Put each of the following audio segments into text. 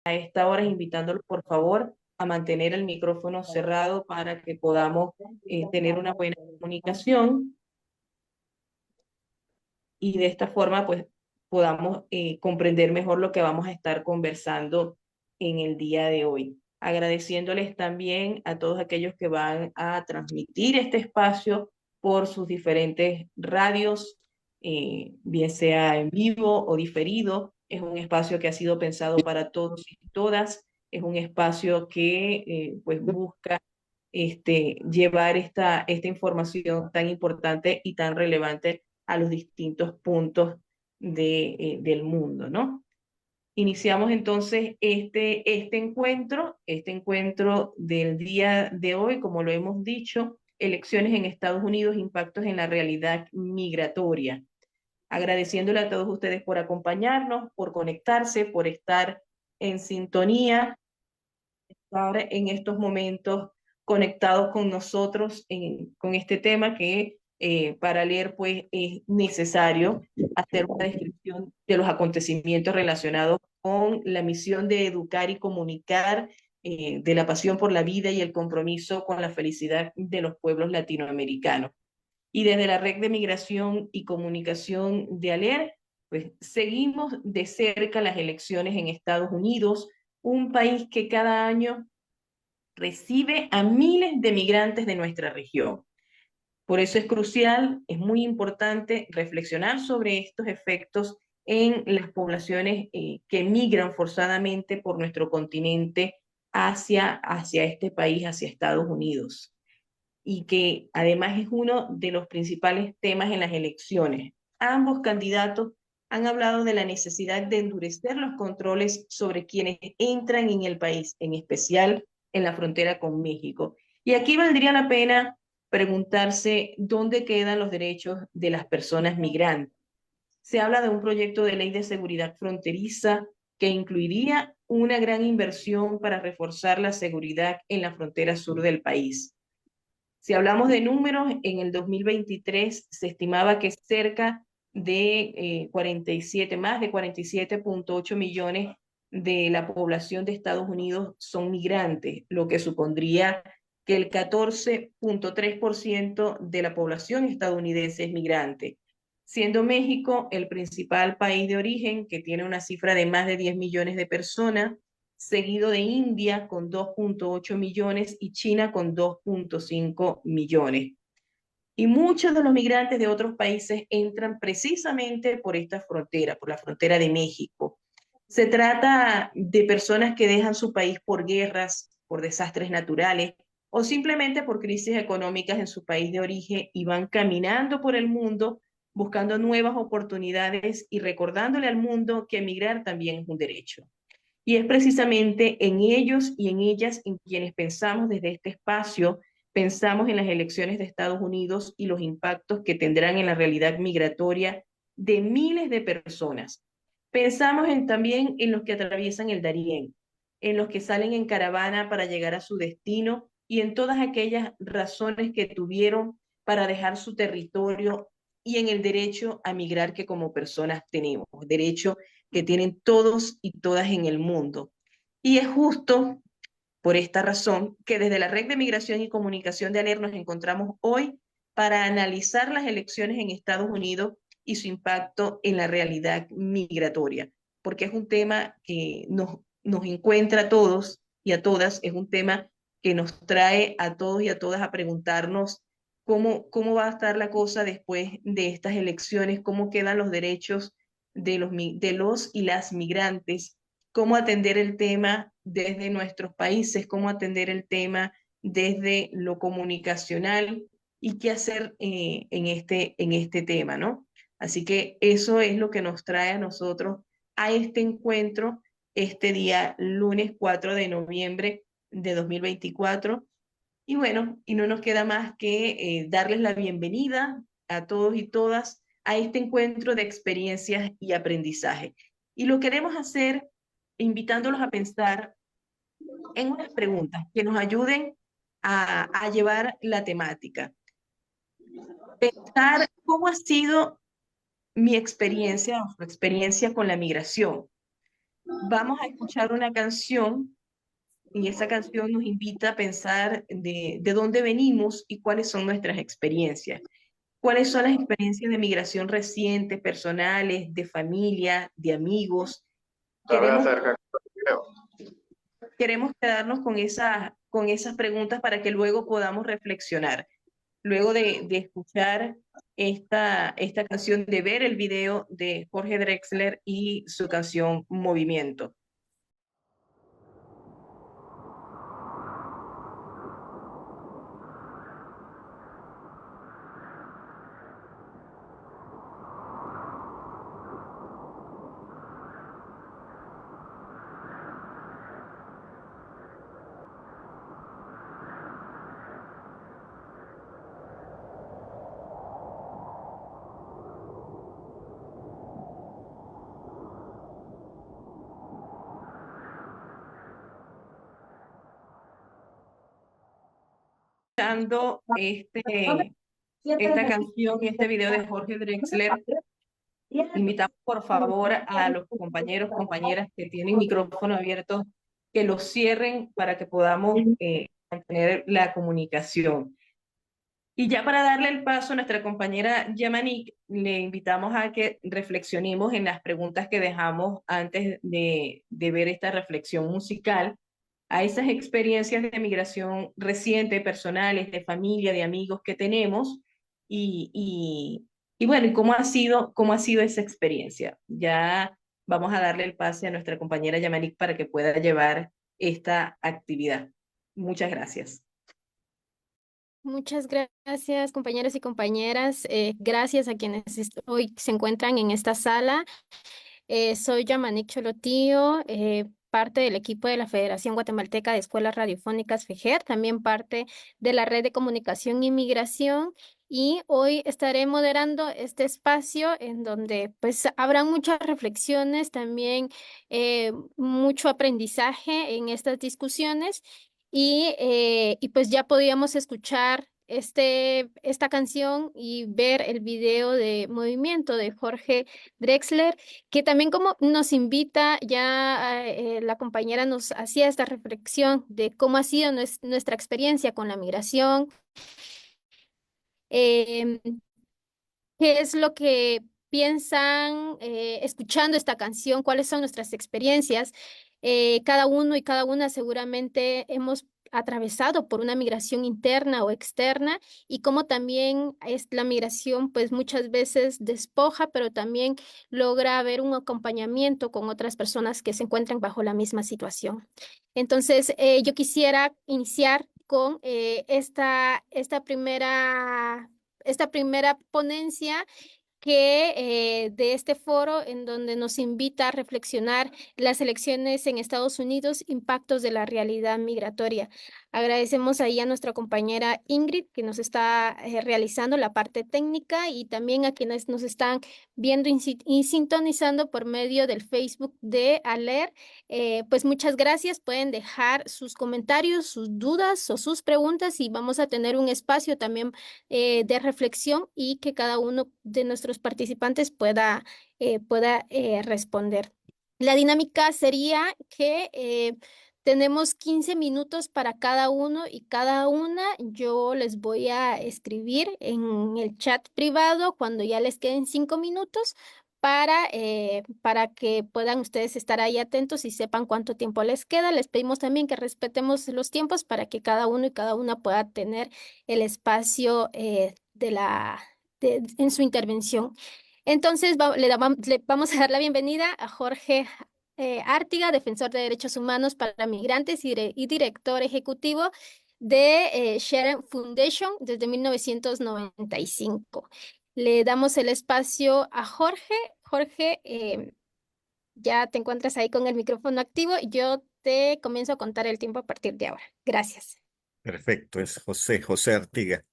a esta hora, invitándolos por favor a mantener el micrófono cerrado para que podamos tener una buena comunicación y de esta forma pues podamos comprender mejor lo que vamos a estar conversando en el día de hoy. Agradeciéndoles también a todos aquellos que van a transmitir este espacio por sus diferentes radios, bien sea en vivo o diferido. Es un espacio que ha sido pensado para todos y todas. Es un espacio que pues busca llevar esta información tan importante y tan relevante a los distintos puntos del mundo, ¿no? Iniciamos entonces este encuentro del día de hoy, como lo hemos dicho, elecciones en Estados Unidos, impactos en la realidad migratoria. Agradeciéndole a todos ustedes por acompañarnos, por conectarse, por estar en sintonía, estar en estos momentos conectados con nosotros con este tema que para leer pues es necesario hacer una descripción de los acontecimientos relacionados con la misión de educar y comunicar, de la pasión por la vida y el compromiso con la felicidad de los pueblos latinoamericanos. Y desde la Red de Migración y Comunicación de ALER, pues seguimos de cerca las elecciones en Estados Unidos, un país que cada año recibe a miles de migrantes de nuestra región. Por eso es crucial, es muy importante reflexionar sobre estos efectos en las poblaciones que migran forzadamente por nuestro continente hacia este país, hacia Estados Unidos, y que además es uno de los principales temas en las elecciones. Ambos candidatos han hablado de la necesidad de endurecer los controles sobre quienes entran en el país, en especial en la frontera con México. Y aquí valdría la pena preguntarse dónde quedan los derechos de las personas migrantes. Se habla de un proyecto de ley de seguridad fronteriza que incluiría una gran inversión para reforzar la seguridad en la frontera sur del país. Si hablamos de números, en el 2023 se estimaba que cerca de 47, más de 47,8 millones de la población de Estados Unidos son migrantes, lo que supondría que el 14,3% de la población estadounidense es migrante, siendo México el principal país de origen, que tiene una cifra de más de 10 millones de personas, seguido de India con 2,8 millones y China con 2,5 millones. Y muchos de los migrantes de otros países entran precisamente por esta frontera, por la frontera de México. Se trata de personas que dejan su país por guerras, por desastres naturales o simplemente por crisis económicas en su país de origen y van caminando por el mundo buscando nuevas oportunidades y recordándole al mundo que emigrar también es un derecho. Y es precisamente en ellos y en ellas en quienes pensamos desde este espacio, pensamos en las elecciones de Estados Unidos y los impactos que tendrán en la realidad migratoria de miles de personas. Pensamos también en los que atraviesan el Darién, en los que salen en caravana para llegar a su destino y en todas aquellas razones que tuvieron para dejar su territorio y en el derecho a migrar que como personas tenemos, derecho que tienen todos y todas en el mundo. Y es justo por esta razón que desde la Red de Migración y Comunicación de ALER nos encontramos hoy para analizar las elecciones en Estados Unidos y su impacto en la realidad migratoria, porque es un tema que nos encuentra a todos y a todas, es un tema que nos trae a todos y a todas a preguntarnos cómo va a estar la cosa después de estas elecciones, cómo quedan los derechos de los y las migrantes, cómo atender el tema desde nuestros países, cómo atender el tema desde lo comunicacional y qué hacer en este tema, ¿no? Así que eso es lo que nos trae a nosotros a este encuentro este día lunes 4 de noviembre de 2024. Y bueno, y no nos queda más que darles la bienvenida a todos y todas a este encuentro de experiencias y aprendizaje. Y lo queremos hacer invitándolos a pensar en unas preguntas que nos ayuden a llevar la temática. Pensar cómo ha sido mi experiencia o su experiencia con la migración. Vamos a escuchar una canción y esa canción nos invita a pensar de dónde venimos y cuáles son nuestras experiencias. ¿Cuáles son las experiencias de migración recientes, personales, de familia, de amigos? Queremos, queremos quedarnos con esas preguntas para que luego podamos reflexionar. Luego de escuchar esta canción, de ver el video de Jorge Drexler y su canción Movimiento. Escuchando esta canción y este video de Jorge Drexler, invitamos por favor a los compañeros, compañeras que tienen micrófono abierto, que los cierren para que podamos mantener la comunicación. Y ya para darle el paso a nuestra compañera Yamanik, le invitamos a que reflexionemos en las preguntas que dejamos antes de ver esta reflexión musical, a esas experiencias de migración reciente, personales, de familia, de amigos que tenemos, y, y, y bueno, cómo ha sido esa experiencia. Ya vamos a darle el pase a nuestra compañera Yamanik para que pueda llevar esta actividad. Muchas gracias. Muchas gracias, compañeros y compañeras. Gracias a quienes hoy se encuentran en esta sala. Soy Yamanik Cholotío, parte del equipo de la Federación Guatemalteca de Escuelas Radiofónicas FEJER, también parte de la Red de Comunicación y Migración. Y hoy estaré moderando este espacio en donde pues habrá muchas reflexiones, también mucho aprendizaje en estas discusiones. Y pues ya podíamos escuchar esta canción y ver el video de Movimiento de Jorge Drexler, que también como nos invita, ya la compañera nos hacía esta reflexión de cómo ha sido nuestra experiencia con la migración, em, qué es lo que piensan escuchando esta canción, cuáles son nuestras experiencias. Cada uno y cada una seguramente hemos atravesado por una migración interna o externa y cómo también es la migración pues muchas veces despoja, pero también logra haber un acompañamiento con otras personas que se encuentran bajo la misma situación. Entonces, yo quisiera iniciar con esta primera ponencia de este foro en donde nos invita a reflexionar las elecciones en Estados Unidos, impactos de la realidad migratoria. Agradecemos ahí a nuestra compañera Ingrid que nos está realizando la parte técnica y también a quienes nos están viendo y sintonizando por medio del Facebook de ALER. Pues muchas gracias. Pueden dejar sus comentarios, sus dudas o sus preguntas y vamos a tener un espacio también de reflexión y que cada uno de nuestros participantes pueda responder. La dinámica sería que tenemos 15 minutos para cada uno y cada una. Yo les voy a escribir en el chat privado cuando ya les queden 5 minutos para que puedan ustedes estar ahí atentos y sepan cuánto tiempo les queda. Les pedimos también que respetemos los tiempos para que cada uno y cada una pueda tener el espacio en su intervención. Entonces, le vamos a dar la bienvenida a Jorge Ártiga, defensor de derechos humanos para migrantes y director ejecutivo de Sharon Foundation desde 1995. Le damos el espacio a Jorge. Jorge, ya te encuentras ahí con el micrófono activo. Yo te comienzo a contar el tiempo a partir de ahora. Gracias. Perfecto, es José Artiga.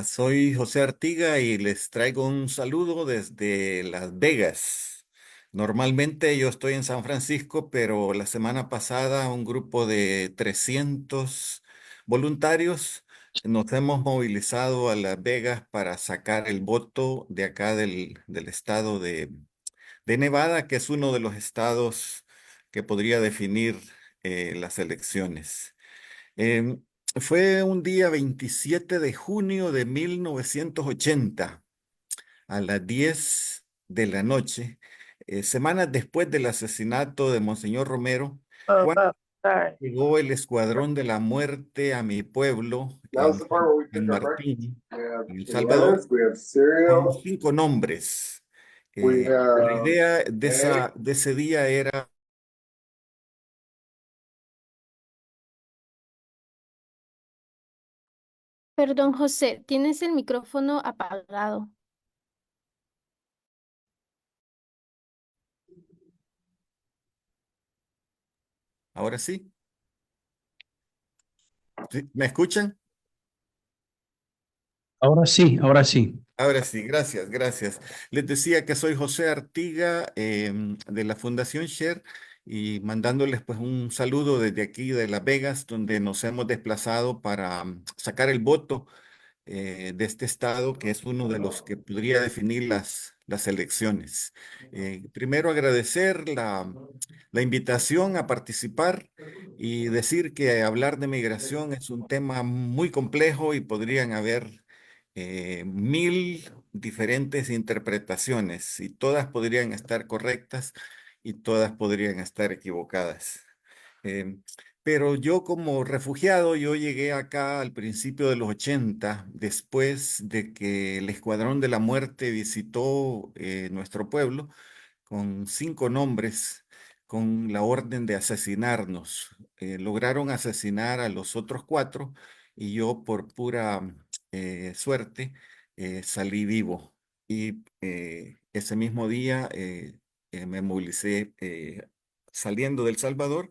Soy José Artiga y les traigo un saludo desde Las Vegas. Normalmente yo estoy en San Francisco, pero la semana pasada un grupo de 300 voluntarios nos hemos movilizado a Las Vegas para sacar el voto de acá del estado de Nevada, que es uno de los estados que podría definir las elecciones. Em, Fue un día 27 de junio de 1980 a las 10 de la noche, semanas después del asesinato de Monseñor Romero, cuando Sorry. llegó el Escuadrón de la Muerte a mi pueblo That was the part where we En took our break. Martín, We have en El Salvador, lettuce, we have con cereal, 5 nombres. we La have idea egg. de ese día era... Perdón, José, tienes el micrófono apagado. Ahora sí, ¿sí? ¿Me escuchan? Ahora sí, ahora sí. Ahora sí, gracias, gracias. Les decía que soy José Artiga, de la Fundación Share, y mandándoles pues un saludo desde aquí de Las Vegas, donde nos hemos desplazado para sacar el voto de este estado, que es uno de los que podría definir las elecciones. Primero agradecer la invitación a participar y decir que hablar de migración es un tema muy complejo y podrían haber 1000 diferentes interpretaciones y todas podrían estar correctas y todas podrían estar equivocadas. Em, pero yo como refugiado, yo llegué acá al principio de los 80, después de que el Escuadrón de la Muerte visitó nuestro pueblo con 5 nombres, con la orden de asesinarnos. Lograron asesinar a los otros 4 y yo por pura suerte salí vivo. Y ese mismo día me movilicé saliendo del Salvador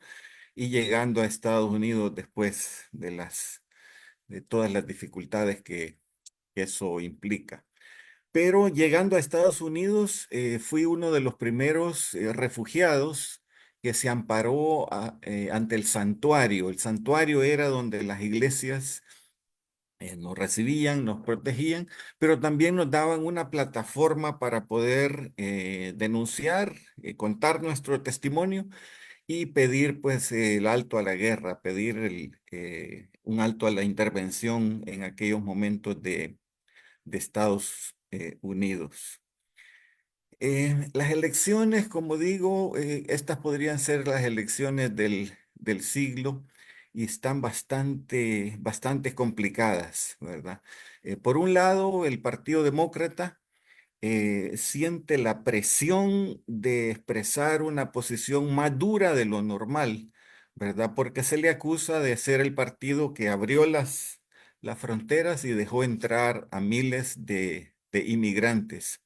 y llegando a Estados Unidos después de todas las dificultades que eso implica. Pero llegando a Estados Unidos, fui uno de los primeros refugiados que se amparó ante el santuario. El santuario era donde las iglesias nos recibían, nos protegían, pero también nos daban una plataforma para poder denunciar, contar nuestro testimonio y pedir pues el alto a la guerra, pedir un alto a la intervención en aquellos momentos de Estados Unidos. Las elecciones, como digo, estas podrían ser las elecciones del siglo y están bastante complicadas, ¿verdad? Por un lado, el Partido Demócrata siente la presión de expresar una posición más dura de lo normal, ¿verdad? Porque se le acusa de ser el partido que abrió las fronteras y dejó entrar a miles de inmigrantes.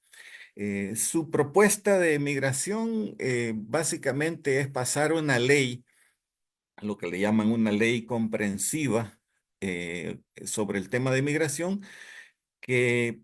Su propuesta de migración básicamente es pasar una ley, lo que le llaman una ley comprensiva sobre el tema de migración, que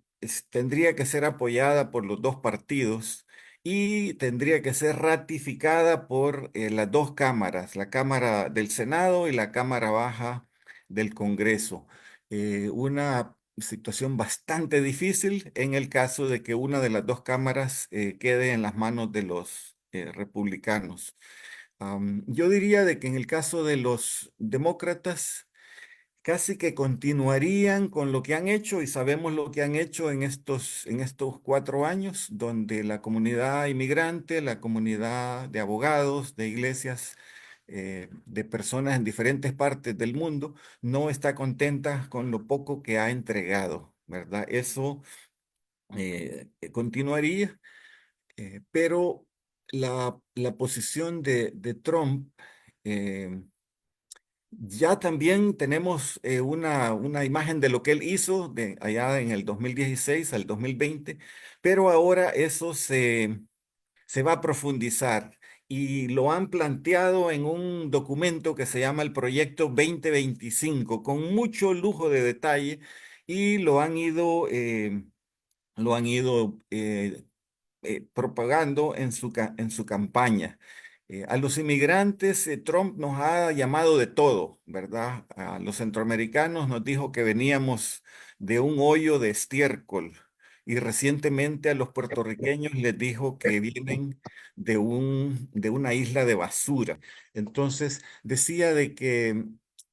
tendría que ser apoyada por los dos partidos y tendría que ser ratificada por las dos cámaras, la Cámara del Senado y la Cámara Baja del Congreso. Una situación bastante difícil en el caso de que una de las dos cámaras quede en las manos de los republicanos. Yo diría de que en el caso de los demócratas, casi que continuarían con lo que han hecho y sabemos lo que han hecho en estos 4 años, donde la comunidad inmigrante, la comunidad de abogados, de iglesias, de personas en diferentes partes del mundo, no está contenta con lo poco que ha entregado, ¿verdad? Eso continuaría, pero la posición de Trump... eh, ya también tenemos una imagen de lo que él hizo de allá en el 2016 al 2020, pero ahora eso se va a profundizar y lo han planteado en un documento que se llama el Proyecto 2025, con mucho lujo de detalle y lo han ido propagando en su campaña. A los inmigrantes, Trump nos ha llamado de todo, ¿verdad? A los centroamericanos nos dijo que veníamos de un hoyo de estiércol y recientemente a los puertorriqueños les dijo que vienen de una isla de basura. Entonces decía de que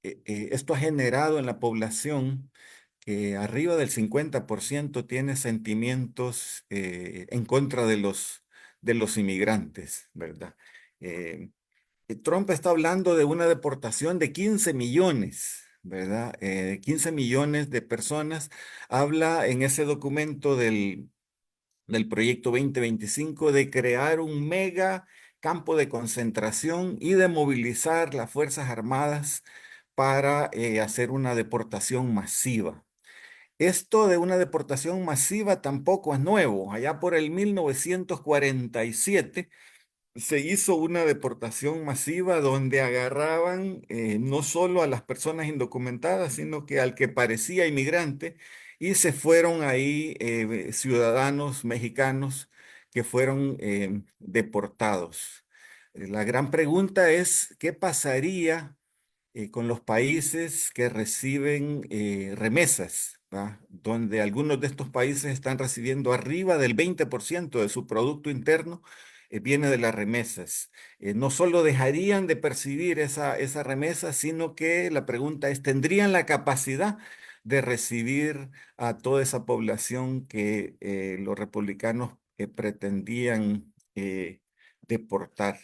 esto ha generado en la población que arriba del 50% tiene sentimientos en contra de los inmigrantes, ¿verdad? Eh, Trump está hablando de una deportación de 15 millones, ¿verdad? 15 millones de personas. Habla en ese documento del proyecto 2025 de crear un mega campo de concentración y de movilizar las Fuerzas Armadas para hacer una deportación masiva. Esto de una deportación masiva tampoco es nuevo. Allá por el 1947 se hizo una deportación masiva donde agarraban no solo a las personas indocumentadas, sino que al que parecía inmigrante y se fueron ahí ciudadanos mexicanos que fueron deportados. La gran pregunta es, ¿qué pasaría con los países que reciben remesas, ¿va? Donde algunos de estos países están recibiendo arriba del 20% de su Producto Interno, viene de las remesas? No solo dejarían de percibir esa remesa, sino que la pregunta es, ¿tendrían la capacidad de recibir a toda esa población que los republicanos pretendían deportar?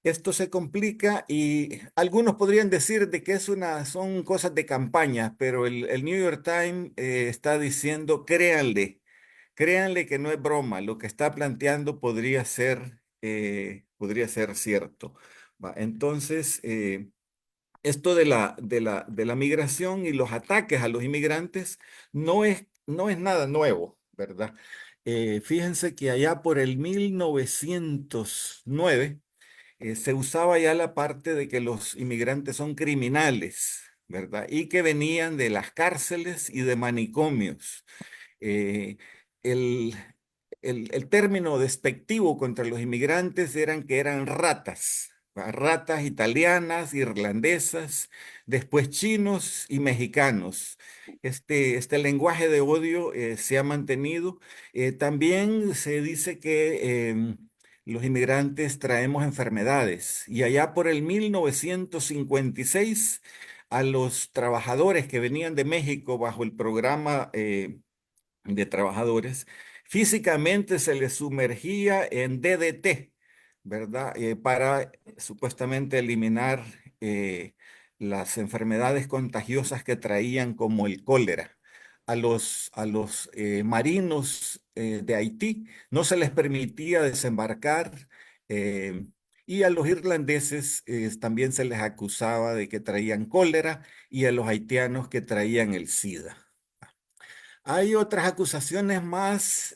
Esto se complica y algunos podrían decir de que son cosas de campaña, pero el New York Times está diciendo, créanle que no es broma, lo que está planteando podría ser cierto. Va, entonces, esto de la migración y los ataques a los inmigrantes no es nada nuevo, ¿verdad? Fíjense que allá por el 1909 se usaba ya la parte de que los inmigrantes son criminales, ¿verdad? Y que venían de las cárceles y de manicomios. Eh, el, el término despectivo contra los inmigrantes eran que eran ratas, ¿va? Ratas italianas, irlandesas, después chinos y mexicanos. Este lenguaje de odio se ha mantenido. También se dice que los inmigrantes traemos enfermedades y allá por el 1956 a los trabajadores que venían de México bajo el programa de trabajadores, físicamente se les sumergía en DDT, ¿verdad? Para supuestamente eliminar las enfermedades contagiosas que traían como el cólera. A los marinos de Haití no se les permitía desembarcar y a los irlandeses también se les acusaba de que traían cólera y a los haitianos que traían el SIDA. Hay otras acusaciones más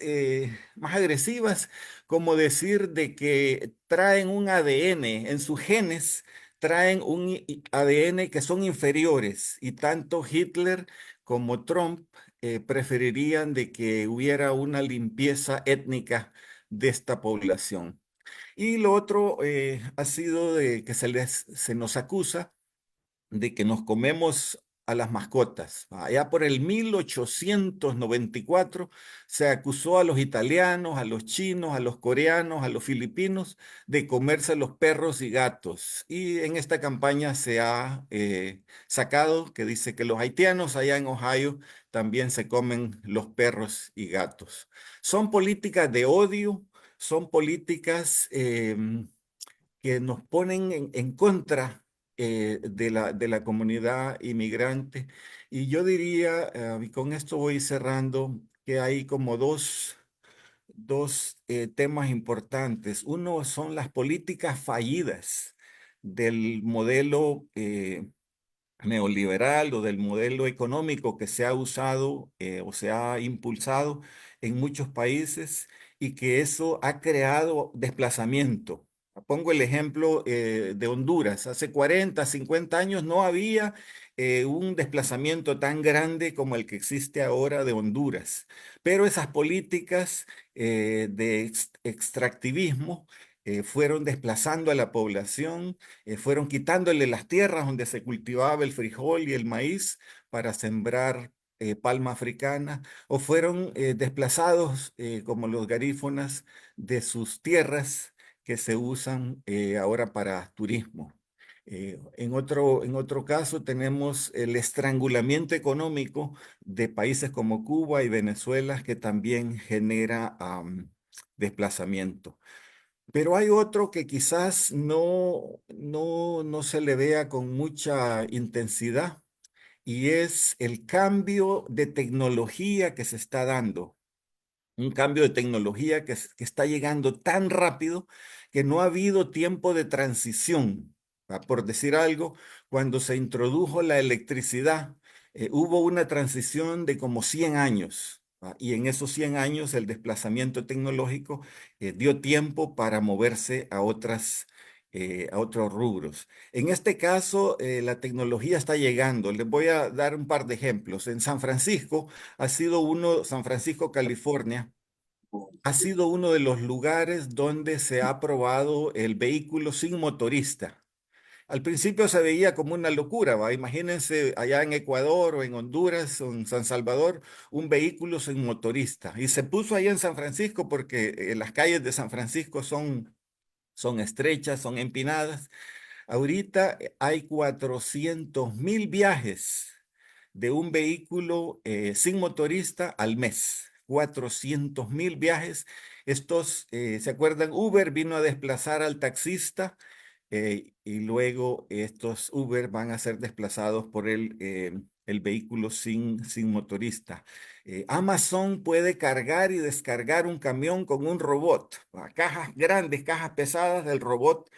agresivas, como decir de que traen un ADN, en sus genes traen un ADN que son inferiores y tanto Hitler como Trump preferirían de que hubiera una limpieza étnica de esta población. Y lo otro ha sido de que se nos acusa de que nos comemos a las mascotas. Allá por el 1894 se acusó a los italianos, a los chinos, a los coreanos, a los filipinos de comerse los perros y gatos. Y en esta campaña se ha sacado que dice que los haitianos allá en Ohio también se comen los perros y gatos. Son políticas de odio, son políticas que nos ponen en contra de la comunidad inmigrante. Y yo diría, y con esto voy cerrando, que hay como dos temas importantes. Uno son las políticas fallidas del modelo neoliberal o del modelo económico que se ha usado o se ha impulsado en muchos países y que eso ha creado desplazamiento. Pongo el ejemplo de Honduras. Hace 40, 50 años no había un desplazamiento tan grande como el que existe ahora de Honduras. Pero esas políticas de extractivismo fueron desplazando a la población, fueron quitándole las tierras donde se cultivaba el frijol y el maíz para sembrar palma africana, o fueron desplazados como los garífonas de sus tierras que se usan ahora para turismo. En otro caso tenemos el estrangulamiento económico de países como Cuba y Venezuela que también genera desplazamiento. Pero hay otro que quizás no se le vea con mucha intensidad y es el cambio de tecnología que se está dando. Un cambio de tecnología que está llegando tan rápido que no ha habido tiempo de transición. Por decir algo, cuando se introdujo la electricidad, hubo una transición de como 100 años. Y en esos 100 años el desplazamiento tecnológico dio tiempo para moverse a otros rubros. En este caso, la tecnología está llegando. Les voy a dar un par de ejemplos. En San Francisco, San Francisco, California, ha sido uno de los lugares donde se ha probado el vehículo sin motorista. Al principio se veía como una locura, ¿va? Imagínense allá en Ecuador o en Honduras o en San Salvador, un vehículo sin motorista. Y se puso ahí en San Francisco porque las calles de San Francisco son estrechas, son empinadas. Ahorita hay 400.000 viajes de un vehículo sin motorista al mes. 400.000 viajes. ¿Se acuerdan? Uber vino a desplazar al taxista y luego estos Uber van a ser desplazados por el vehículo sin motorista. Amazon puede cargar y descargar un camión con un robot. Cajas grandes, cajas pesadas del robot.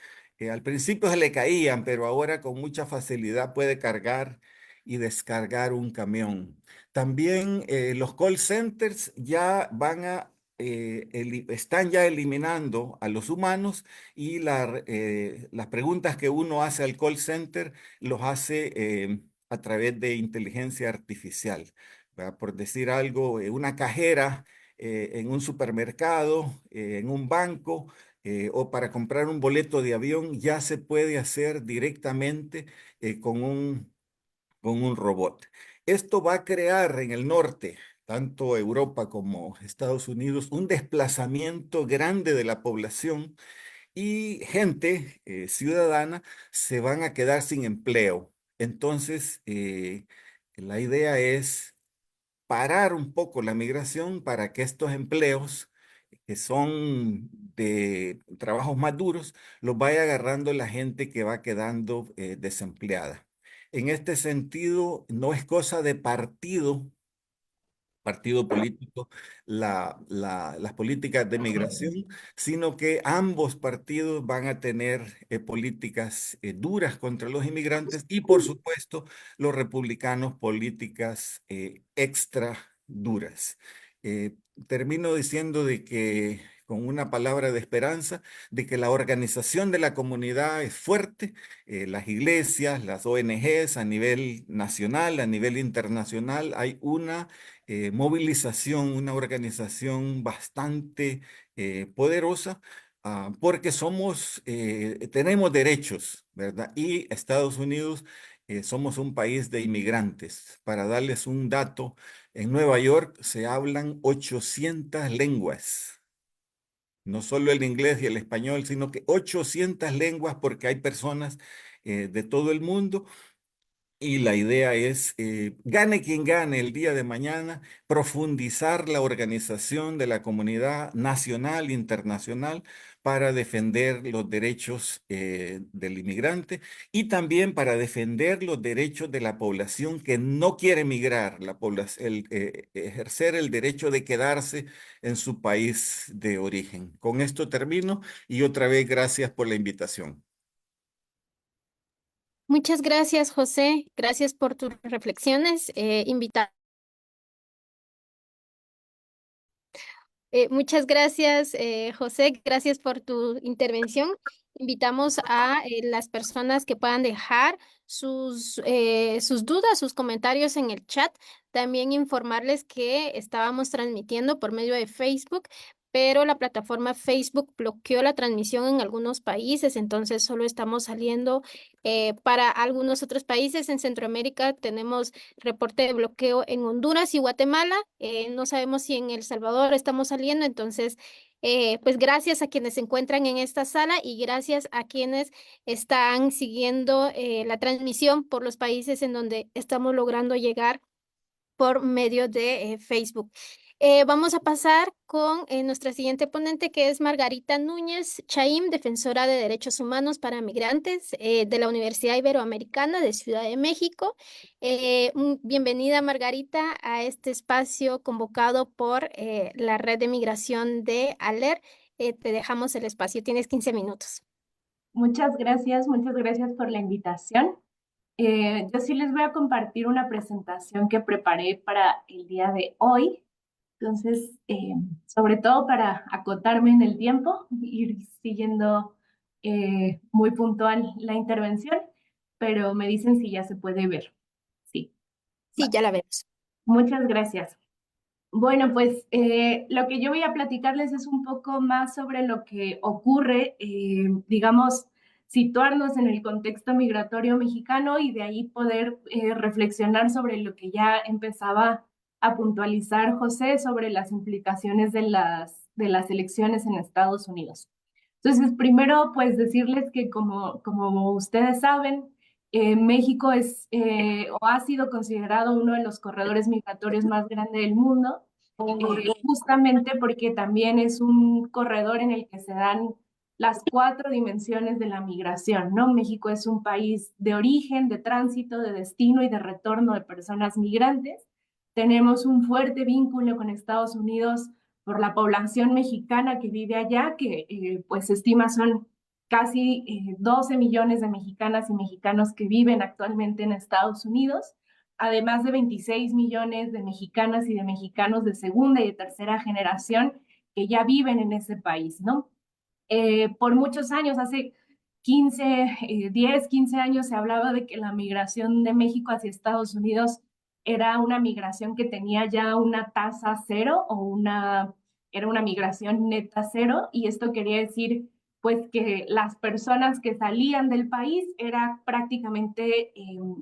Al principio se le caían, pero ahora con mucha facilidad puede cargar y descargar un camión. También los call centers ya están ya eliminando a los humanos y las preguntas que uno hace al call center los hace a través de inteligencia artificial. ¿Verdad? Por decir algo, una cajera en un supermercado, en un banco o para comprar un boleto de avión ya se puede hacer directamente con un robot. Esto va a crear en el norte, tanto Europa como Estados Unidos, un desplazamiento grande de la población y gente ciudadana se van a quedar sin empleo. Entonces, la idea es parar un poco la migración para que estos empleos que son de trabajos más duros, los vaya agarrando la gente que va quedando desempleada. En este sentido, no es cosa de partido político, las políticas de migración, sino que ambos partidos van a tener políticas duras contra los inmigrantes y, por supuesto, los republicanos políticas extra duras. Termino diciendo de que con una palabra de esperanza, de que la organización de la comunidad es fuerte, las iglesias, las ONGs a nivel nacional, a nivel internacional, hay una movilización, una organización bastante poderosa, porque tenemos derechos, ¿verdad? Y Estados Unidos somos un país de inmigrantes. Para darles un dato, en Nueva York se hablan 800 lenguas. No solo el inglés y el español, sino que 800 lenguas porque hay personas de todo el mundo y la idea es, gane quien gane el día de mañana, profundizar la organización de la comunidad nacional e internacional para defender los derechos del inmigrante y también para defender los derechos de la población que no quiere migrar, ejercer el derecho de quedarse en su país de origen. Con esto termino y otra vez gracias por la invitación. Muchas gracias, José. Gracias por tus reflexiones. Muchas gracias, José. Gracias por tu intervención. Invitamos a las personas que puedan dejar sus dudas, sus comentarios en el chat. También informarles que estábamos transmitiendo por medio de Facebook, pero la plataforma Facebook bloqueó la transmisión en algunos países, entonces solo estamos saliendo para algunos otros países. En Centroamérica tenemos reporte de bloqueo en Honduras y Guatemala, no sabemos si en El Salvador estamos saliendo, entonces pues gracias a quienes se encuentran en esta sala y gracias a quienes están siguiendo la transmisión por los países en donde estamos logrando llegar por medio de Facebook. Vamos a pasar con nuestra siguiente ponente, que es Margarita Núñez Chaim, defensora de derechos humanos para migrantes de la Universidad Iberoamericana de Ciudad de México. Bienvenida, Margarita, a este espacio convocado por la Red de Migración de ALER. Te dejamos el espacio, tienes 15 minutos. Muchas gracias por la invitación. Yo sí les voy a compartir una presentación que preparé para el día de hoy. Entonces, sobre todo para acotarme en el tiempo, ir siguiendo muy puntual la intervención, pero me dicen si ya se puede ver. Sí. Sí, ya la vemos. Muchas gracias. Bueno, pues lo que yo voy a platicarles es un poco más sobre lo que ocurre, digamos, situarnos en el contexto migratorio mexicano y de ahí poder reflexionar sobre lo que ya empezaba a puntualizar José sobre las implicaciones de las elecciones en Estados Unidos. Entonces, primero, pues decirles que como ustedes saben, México es o ha sido considerado uno de los corredores migratorios más grandes del mundo, justamente porque también es un corredor en el que se dan las 4 dimensiones de la migración, ¿no? México es un país de origen, de tránsito, de destino y de retorno de personas migrantes. Tenemos un fuerte vínculo con Estados Unidos por la población mexicana que vive allá, que pues se estima son casi 12 millones de mexicanas y mexicanos que viven actualmente en Estados Unidos, además de 26 millones de mexicanas y de mexicanos de segunda y de tercera generación que ya viven en ese país, ¿no? Por muchos años, hace 10, 15 años, se hablaba de que la migración de México hacia Estados Unidos era una migración que tenía ya una tasa cero o era una migración neta cero, y esto quería decir pues que las personas que salían del país era prácticamente,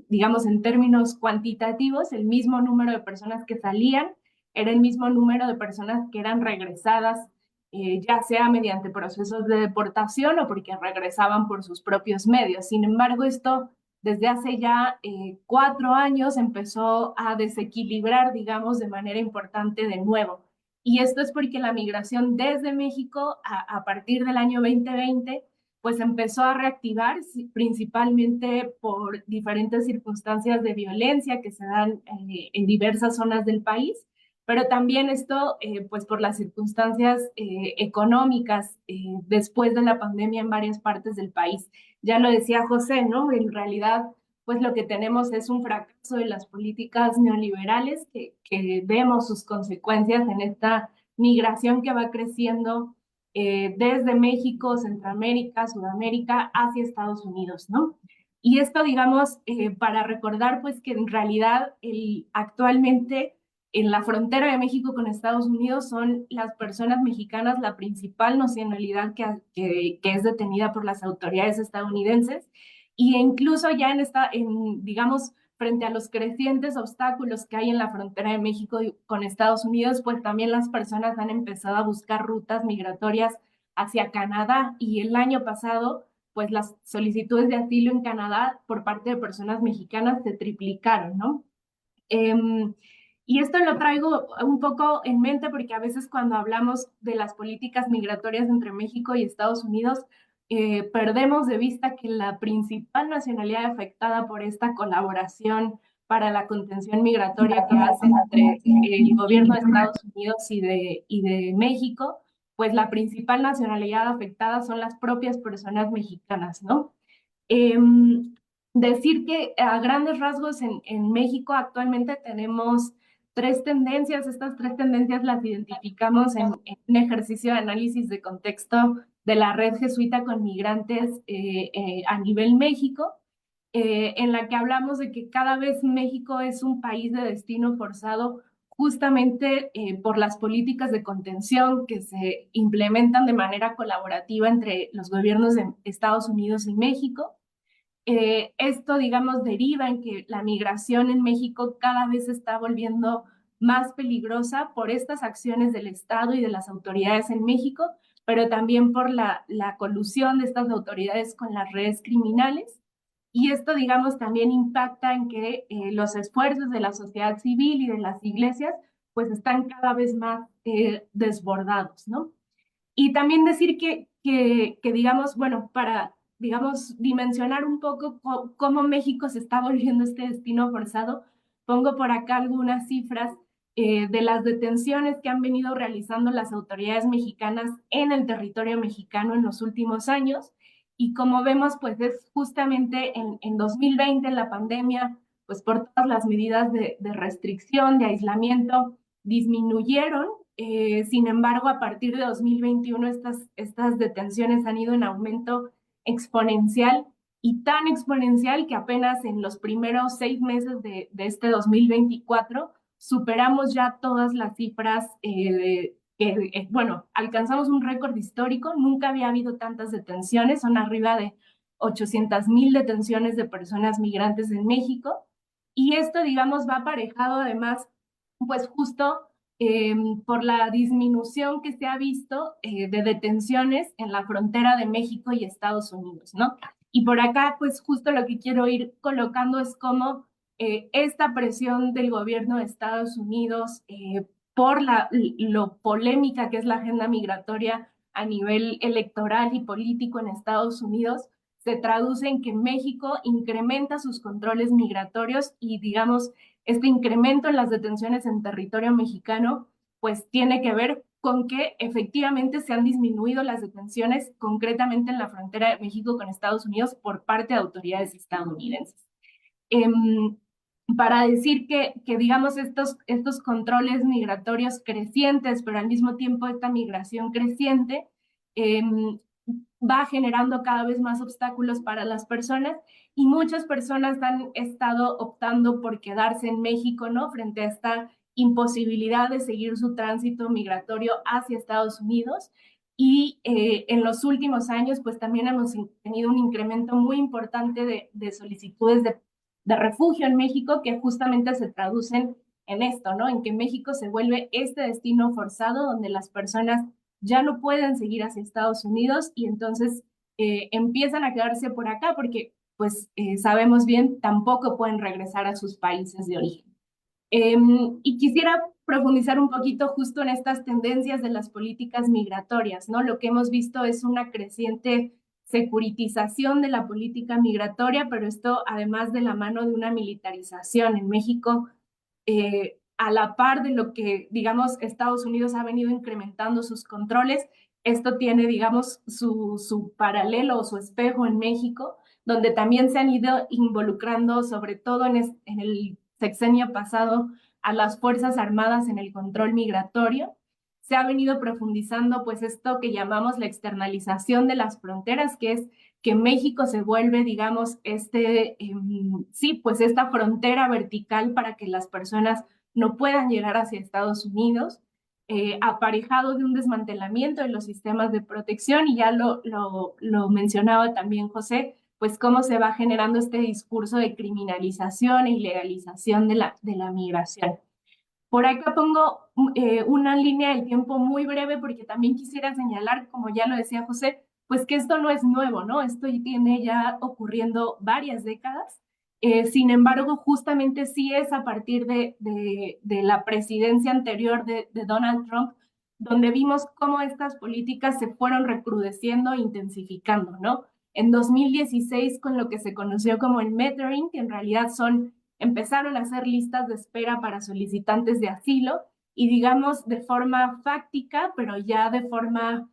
digamos en términos cuantitativos, el mismo número de personas que salían, era el mismo número de personas que eran regresadas, ya sea mediante procesos de deportación o porque regresaban por sus propios medios. Sin embargo, esto desde hace ya 4 años empezó a desequilibrar, digamos, de manera importante de nuevo. Y esto es porque la migración desde México a partir del año 2020 pues empezó a reactivar principalmente por diferentes circunstancias de violencia que se dan en diversas zonas del país, pero también esto pues por las circunstancias económicas después de la pandemia en varias partes del país. Ya lo decía José, ¿no? En realidad pues lo que tenemos es un fracaso de las políticas neoliberales que vemos sus consecuencias en esta migración que va creciendo desde México, Centroamérica, Sudamérica, hacia Estados Unidos, ¿no? Y esto, digamos, para recordar, pues, que en realidad actualmente en la frontera de México con Estados Unidos son las personas mexicanas la principal nacionalidad que es detenida por las autoridades estadounidenses, y incluso ya digamos, frente a los crecientes obstáculos que hay en la frontera de México con Estados Unidos, pues también las personas han empezado a buscar rutas migratorias hacia Canadá, y el año pasado, pues las solicitudes de asilo en Canadá por parte de personas mexicanas se triplicaron, ¿no? Y esto lo traigo un poco en mente porque a veces cuando hablamos de las políticas migratorias entre México y Estados Unidos, perdemos de vista que la principal nacionalidad afectada por esta colaboración para la contención migratoria que hace entre el gobierno de Estados Unidos y de México, pues la principal nacionalidad afectada son las propias personas mexicanas, ¿no? Decir que a grandes rasgos en México actualmente tenemos 3 tendencias. Estas 3 tendencias las identificamos en un ejercicio de análisis de contexto de la Red Jesuita con Migrantes a nivel México, en la que hablamos de que cada vez México es un país de destino forzado justamente por las políticas de contención que se implementan de manera colaborativa entre los gobiernos de Estados Unidos y México. Esto, digamos, deriva en que la migración en México cada vez se está volviendo más peligrosa por estas acciones del Estado y de las autoridades en México, pero también por la colusión de estas autoridades con las redes criminales. Y esto, digamos, también impacta en que los esfuerzos de la sociedad civil y de las iglesias pues están cada vez más desbordados, ¿no? Y también decir que digamos, bueno, para, digamos, dimensionar un poco cómo México se está volviendo este destino forzado, pongo por acá algunas cifras de las detenciones que han venido realizando las autoridades mexicanas en el territorio mexicano en los últimos años. Y como vemos, pues es justamente en 2020, en la pandemia, pues por todas las medidas de restricción, de aislamiento, disminuyeron. Sin embargo, a partir de 2021, estas detenciones han ido en aumento exponencial y tan exponencial que apenas en los primeros 6 meses de este 2024 superamos ya todas las cifras bueno, alcanzamos un récord histórico, nunca había habido tantas detenciones, son arriba de 800,000 detenciones de personas migrantes en México, y esto, digamos, va aparejado además, pues justo por la disminución que se ha visto de detenciones en la frontera de México y Estados Unidos, ¿no? Y por acá, pues justo lo que quiero ir colocando es cómo esta presión del gobierno de Estados Unidos por lo polémica que es la agenda migratoria a nivel electoral y político en Estados Unidos, se traduce en que México incrementa sus controles migratorios y, digamos, este incremento en las detenciones en territorio mexicano, pues tiene que ver con que efectivamente se han disminuido las detenciones concretamente en la frontera de México con Estados Unidos por parte de autoridades estadounidenses. Para decir que digamos, estos controles migratorios crecientes, pero al mismo tiempo esta migración creciente, va generando cada vez más obstáculos para las personas y muchas personas han estado optando por quedarse en México, ¿no? Frente a esta imposibilidad de seguir su tránsito migratorio hacia Estados Unidos. Y en los últimos años, pues también hemos tenido un incremento muy importante de solicitudes de refugio en México que justamente se traducen en esto, ¿no? En que México se vuelve este destino forzado donde las personas ya no pueden seguir hacia Estados Unidos y entonces empiezan a quedarse por acá porque, pues, sabemos bien, tampoco pueden regresar a sus países de origen. Y quisiera profundizar un poquito justo en estas tendencias de las políticas migratorias, ¿no? Lo que hemos visto es una creciente securitización de la política migratoria, pero esto además de la mano de una militarización en México, a la par de lo que, digamos, Estados Unidos ha venido incrementando sus controles, esto tiene, digamos, su paralelo o su espejo en México, donde también se han ido involucrando, sobre todo en el sexenio pasado, a las Fuerzas Armadas en el control migratorio. Se ha venido profundizando pues esto que llamamos la externalización de las fronteras, que es que México se vuelve, digamos, sí, pues esta frontera vertical para que las personas no puedan llegar hacia Estados Unidos, aparejado de un desmantelamiento de los sistemas de protección, y ya lo mencionaba también José, pues cómo se va generando este discurso de criminalización e ilegalización de la migración. Por acá pongo una línea del tiempo muy breve porque también quisiera señalar, como ya lo decía José, pues que esto no es nuevo, ¿no? Esto tiene ya ocurriendo varias décadas. Sin embargo, justamente sí es a partir de la presidencia anterior de Donald Trump, donde vimos cómo estas políticas se fueron recrudeciendo e intensificando, ¿no? En 2016, con lo que se conoció como el Metering, que en realidad empezaron a hacer listas de espera para solicitantes de asilo, y digamos de forma fáctica, pero ya de forma,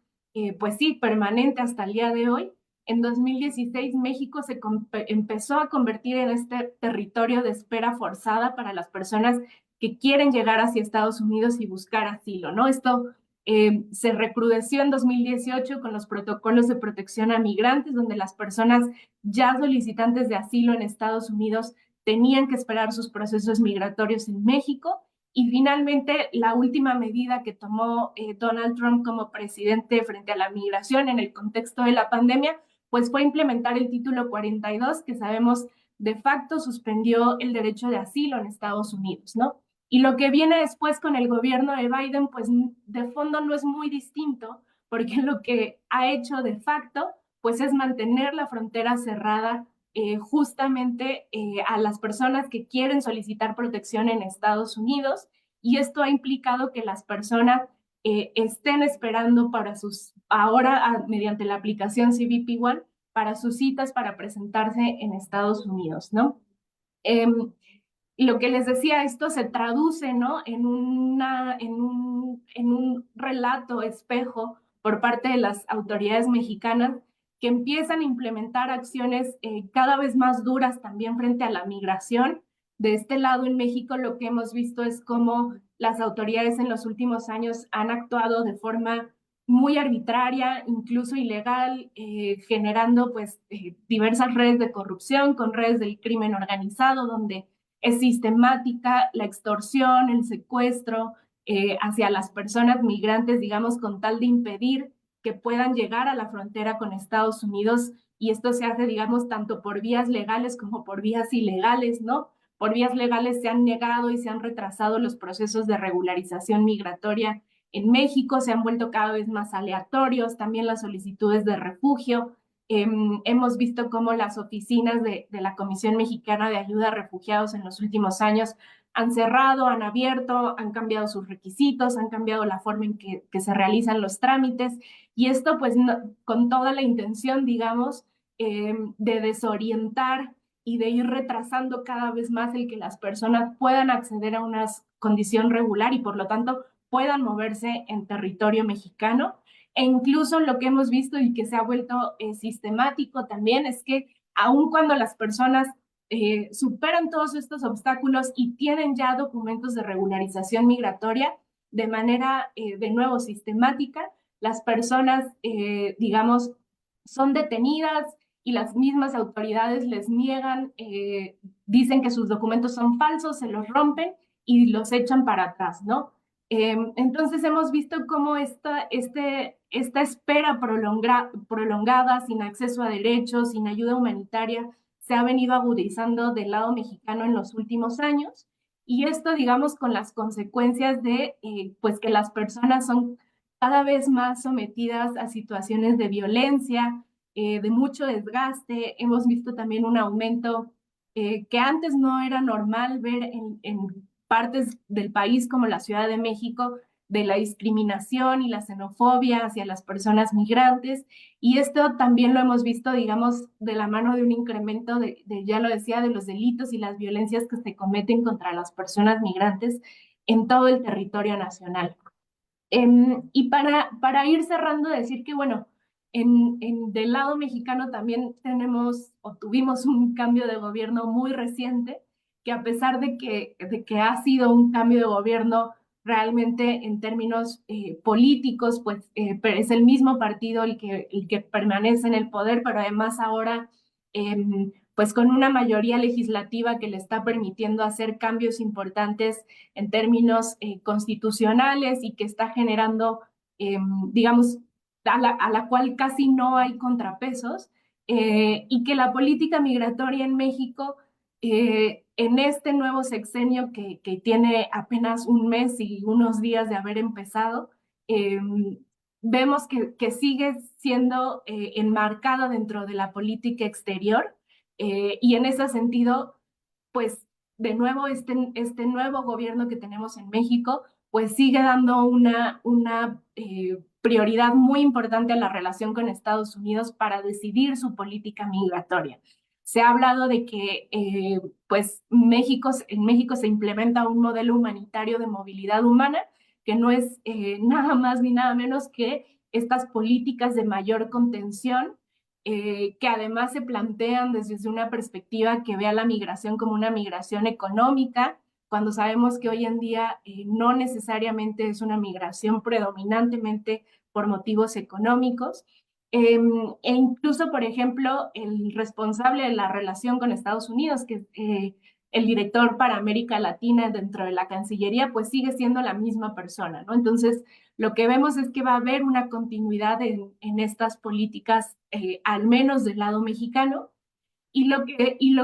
pues sí, permanente hasta el día de hoy. En 2016 México se empezó a convertir en este territorio de espera forzada para las personas que quieren llegar hacia Estados Unidos y buscar asilo, ¿no? Esto se recrudeció en 2018 con los protocolos de protección a migrantes, donde las personas ya solicitantes de asilo en Estados Unidos tenían que esperar sus procesos migratorios en México, Y finalmente, la última medida que tomó Donald Trump como presidente frente a la migración en el contexto de la pandemia, pues fue implementar el título 42, que sabemos de facto suspendió el derecho de asilo en Estados Unidos, ¿no? Y lo que viene después con el gobierno de Biden, pues de fondo no es muy distinto, porque lo que ha hecho de facto, pues es mantener la frontera cerrada justamente a las personas que quieren solicitar protección en Estados Unidos, y esto ha implicado que las personas estén esperando para ahora mediante la aplicación CBP One, para sus citas para presentarse en Estados Unidos, ¿no? Lo que les decía, esto se traduce, ¿no? en un relato espejo por parte de las autoridades mexicanas, que empiezan a implementar acciones cada vez más duras también frente a la migración. De este lado, en México, lo que hemos visto es cómo las autoridades en los últimos años han actuado de forma muy arbitraria, incluso ilegal, generando pues diversas redes de corrupción con redes del crimen organizado, donde es sistemática la extorsión, el secuestro hacia las personas migrantes, digamos, con tal de impedir que puedan llegar a la frontera con Estados Unidos. Y esto se hace, digamos, tanto por vías legales como por vías ilegales, ¿no? Por vías legales se han negado y se han retrasado los procesos de regularización migratoria en México, se han vuelto cada vez más aleatorios, también las solicitudes de refugio. Hemos visto cómo las oficinas de la Comisión Mexicana de Ayuda a Refugiados en los últimos años han cerrado, han abierto, han cambiado sus requisitos, han cambiado la forma en que se realizan los trámites, y esto pues con toda la intención, digamos, de desorientar y de ir retrasando cada vez más el que las personas puedan acceder a una condición regular y por lo tanto puedan moverse en territorio mexicano. E incluso lo que hemos visto y que se ha vuelto sistemático también es que aun cuando las personas superan todos estos obstáculos y tienen ya documentos de regularización migratoria de manera, de nuevo, sistemática, las personas, digamos, son detenidas y las mismas autoridades les niegan, dicen que sus documentos son falsos, se los rompen y los echan para atrás, ¿no? Entonces hemos visto cómo esta espera prolongada, sin acceso a derechos, sin ayuda humanitaria, se ha venido agudizando del lado mexicano en los últimos años. Y esto, digamos, con las consecuencias de pues que las personas son cada vez más sometidas a situaciones de violencia, de mucho desgaste. Hemos visto también un aumento que antes no era normal ver en partes del país como la Ciudad de México, de la discriminación y la xenofobia hacia las personas migrantes. Y esto también lo hemos visto, digamos, de la mano de un incremento ya lo decía, de los delitos y las violencias que se cometen contra las personas migrantes en todo el territorio nacional. Y para ir cerrando, decir que, bueno, del lado mexicano también tenemos o tuvimos un cambio de gobierno muy reciente, que a pesar de que ha sido un cambio de gobierno realmente en términos políticos, pues es el mismo partido el que permanece en el poder, pero además ahora pues con una mayoría legislativa que le está permitiendo hacer cambios importantes en términos constitucionales y que está generando, digamos, a la cual casi no hay contrapesos, y que la política migratoria en México, en este nuevo sexenio que tiene apenas un mes y unos días de haber empezado, vemos que sigue siendo enmarcada dentro de la política exterior, y en ese sentido, pues de nuevo este nuevo gobierno que tenemos en México, pues sigue dando una prioridad muy importante a la relación con Estados Unidos para decidir su política migratoria. Se ha hablado de que pues en México se implementa un modelo humanitario de movilidad humana, que no es nada más ni nada menos que estas políticas de mayor contención, que además se plantean desde una perspectiva que vea la migración como una migración económica, cuando sabemos que hoy en día no necesariamente es una migración predominantemente por motivos económicos. E incluso, por ejemplo, el responsable de la relación con Estados Unidos, que el director para América Latina dentro de la Cancillería, pues sigue siendo la misma persona, ¿no? Entonces, lo que vemos es que va a haber una continuidad en estas políticas, al menos del lado mexicano, y lo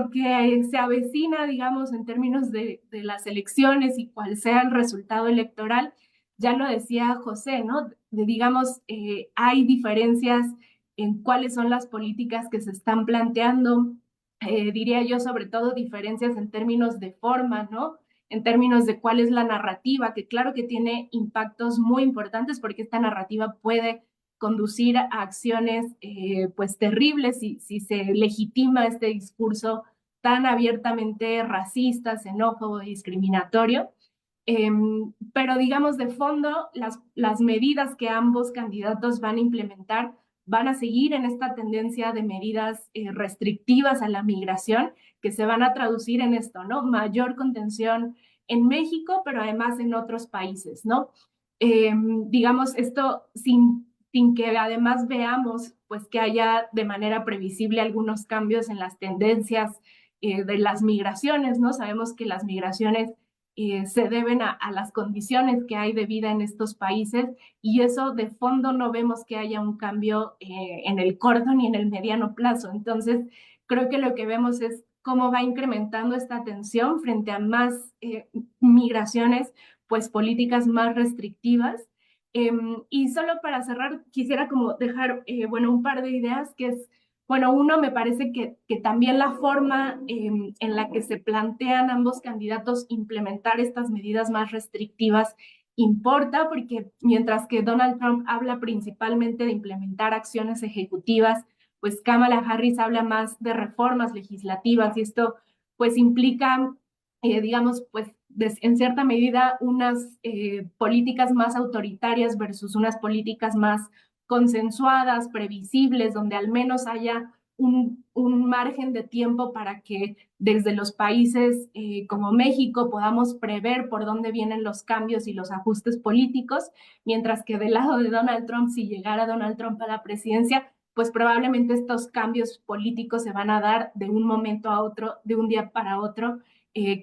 que se avecina, digamos, en términos de las elecciones y cuál sea el resultado electoral, ya lo decía José, ¿no? Digamos, hay diferencias en cuáles son las políticas que se están planteando, diría yo, sobre todo diferencias en términos de forma, ¿no? En términos de cuál es la narrativa, que claro que tiene impactos muy importantes porque esta narrativa puede conducir a acciones pues terribles si se legitima este discurso tan abiertamente racista, xenófobo, discriminatorio. Pero digamos de fondo, las medidas que ambos candidatos van a implementar van a seguir en esta tendencia de medidas restrictivas a la migración que se van a traducir en esto, ¿no? Mayor contención en México, pero además en otros países, ¿no? Digamos, esto sin que además veamos pues que haya de manera previsible algunos cambios en las tendencias de las migraciones, ¿no? Sabemos que las migraciones se deben a las condiciones que hay de vida en estos países y eso de fondo no vemos que haya un cambio en el corto ni en el mediano plazo. Entonces, creo que lo que vemos es cómo va incrementando esta tensión frente a más migraciones, pues políticas más restrictivas. Y solo para cerrar, quisiera como dejar, bueno, un par de ideas que es, bueno, uno, me parece que también la forma en la que se plantean ambos candidatos implementar estas medidas más restrictivas importa, porque mientras que Donald Trump habla principalmente de implementar acciones ejecutivas, pues Kamala Harris habla más de reformas legislativas y esto pues implica, digamos, pues en cierta medida unas políticas más autoritarias versus unas políticas más consensuadas, previsibles, donde al menos haya un margen de tiempo para que desde los países como México podamos prever por dónde vienen los cambios y los ajustes políticos, mientras que del lado de Donald Trump, si llegara Donald Trump a la presidencia, pues probablemente estos cambios políticos se van a dar de un momento a otro, de un día para otro,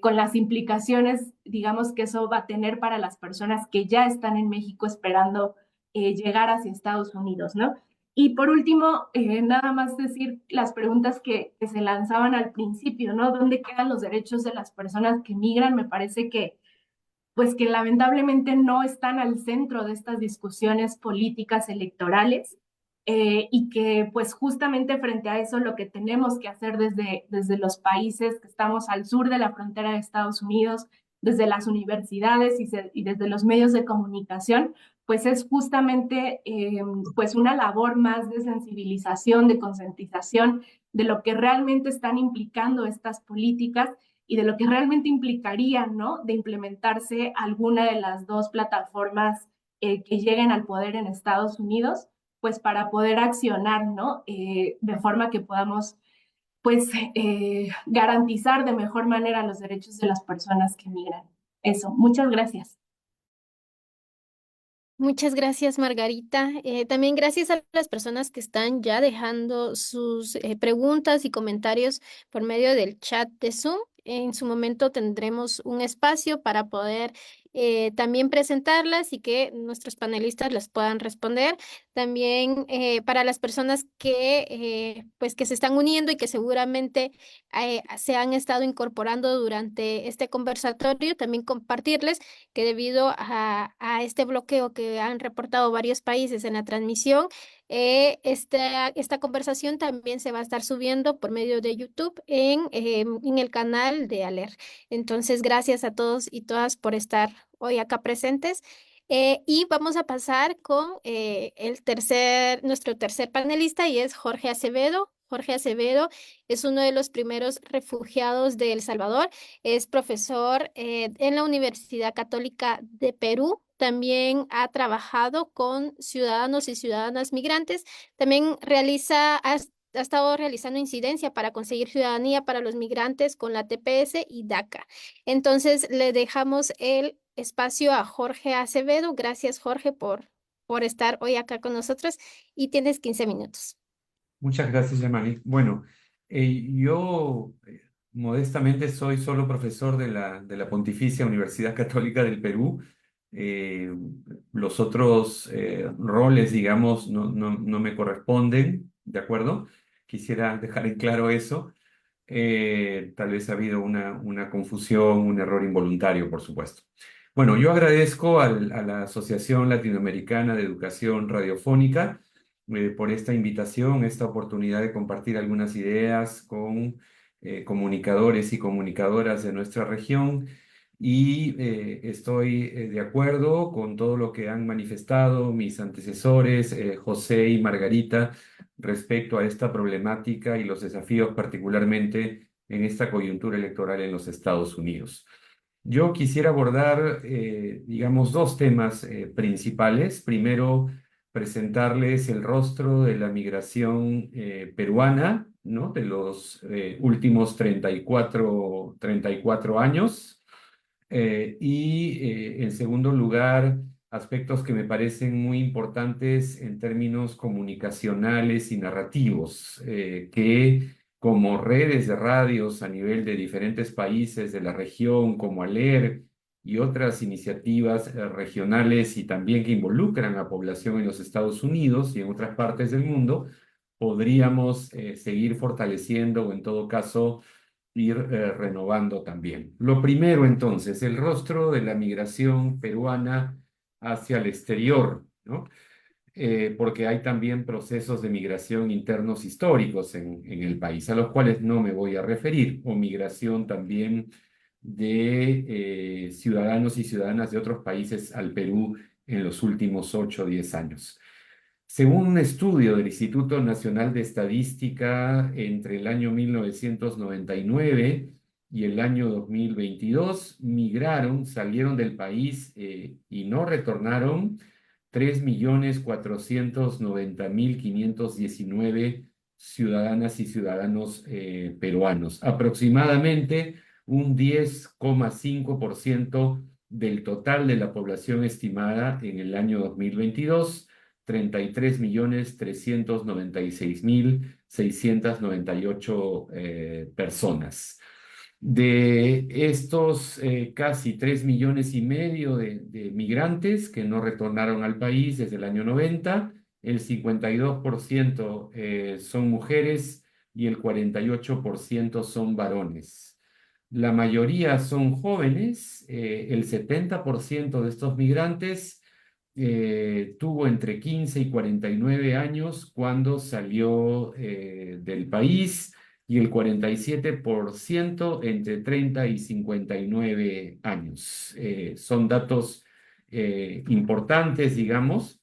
con las implicaciones, digamos, que eso va a tener para las personas que ya están en México esperando llegar hacia Estados Unidos, ¿no? Y por último, nada más decir las preguntas que se lanzaban al principio, ¿no? ¿Dónde quedan los derechos de las personas que migran? Me parece que, pues que lamentablemente no están al centro de estas discusiones políticas electorales y que pues justamente frente a eso lo que tenemos que hacer desde los países que estamos al sur de la frontera de Estados Unidos, desde las universidades y desde los medios de comunicación, pues es justamente pues una labor más de sensibilización, de concientización de lo que realmente están implicando estas políticas y de lo que realmente implicaría, ¿no? De implementarse alguna de las dos plataformas que lleguen al poder en Estados Unidos, pues para poder accionar, ¿no? De forma que podamos, pues, garantizar de mejor manera los derechos de las personas que migran. Eso, muchas gracias. Muchas gracias, Margarita. También gracias a las personas que están ya dejando sus preguntas y comentarios por medio del chat de Zoom. En su momento tendremos un espacio para poder también presentarlas y que nuestros panelistas las puedan responder. También para las personas pues que se están uniendo y que seguramente se han estado incorporando durante este conversatorio, también compartirles que debido a este bloqueo que han reportado varios países en la transmisión, esta conversación también se va a estar subiendo por medio de YouTube en el canal de ALER. Entonces, gracias a todos y todas por estar hoy acá presentes. Y vamos a pasar con nuestro tercer panelista y es Jorge Acevedo. Jorge Acevedo es uno de los primeros refugiados de El Salvador. Es profesor en la Universidad Católica de Perú. También ha trabajado con ciudadanos y ciudadanas migrantes. También ha estado realizando incidencia para conseguir ciudadanía para los migrantes con la TPS y DACA. Entonces, le dejamos el espacio a Jorge Acevedo. Gracias, Jorge, por estar hoy acá con nosotros y tienes 15 minutos. Muchas gracias, Yamani. Bueno, yo modestamente soy solo profesor de la Pontificia Universidad Católica del Perú. Eh, los otros roles, digamos, no me corresponden, ¿de acuerdo? Quisiera dejar en claro eso. Tal vez ha habido una confusión, un error involuntario, por supuesto. Bueno, yo agradezco a la Asociación Latinoamericana de Educación Radiofónica por esta invitación, esta oportunidad de compartir algunas ideas con comunicadores y comunicadoras de nuestra región. Y estoy de acuerdo con todo lo que han manifestado mis antecesores, José y Margarita, respecto a esta problemática y los desafíos particularmente en esta coyuntura electoral en los Estados Unidos. Yo quisiera abordar, digamos, dos temas principales. Primero, presentarles el rostro de la migración peruana, ¿no? De los últimos 34 años. En segundo lugar, aspectos que me parecen muy importantes en términos comunicacionales y narrativos, que como redes de radios a nivel de diferentes países de la región, como ALER y otras iniciativas regionales y también que involucran a población en los Estados Unidos y en otras partes del mundo, podríamos seguir fortaleciendo o en todo caso ir renovando también. Lo primero, entonces, el rostro de la migración peruana hacia el exterior, ¿no? Porque hay también procesos de migración internos históricos en el país, a los cuales no me voy a referir, o migración también de ciudadanos y ciudadanas de otros países al Perú en los últimos 8 o 10 años. Según un estudio del Instituto Nacional de Estadística, entre el año 1999 y el año 2022, salieron del país y no retornaron 3.490.519 ciudadanas y ciudadanos peruanos. Aproximadamente un 10,5% del total de la población estimada en el año 2022. 33.396.698 personas. De estos casi 3,5 millones de migrantes que no retornaron al país desde el año 90, el 52% son mujeres y el 48% son varones. La mayoría son jóvenes, el 70% de estos migrantes tuvo entre 15 y 49 años cuando salió del país y el 47% entre 30 y 59 años. Son datos importantes, digamos.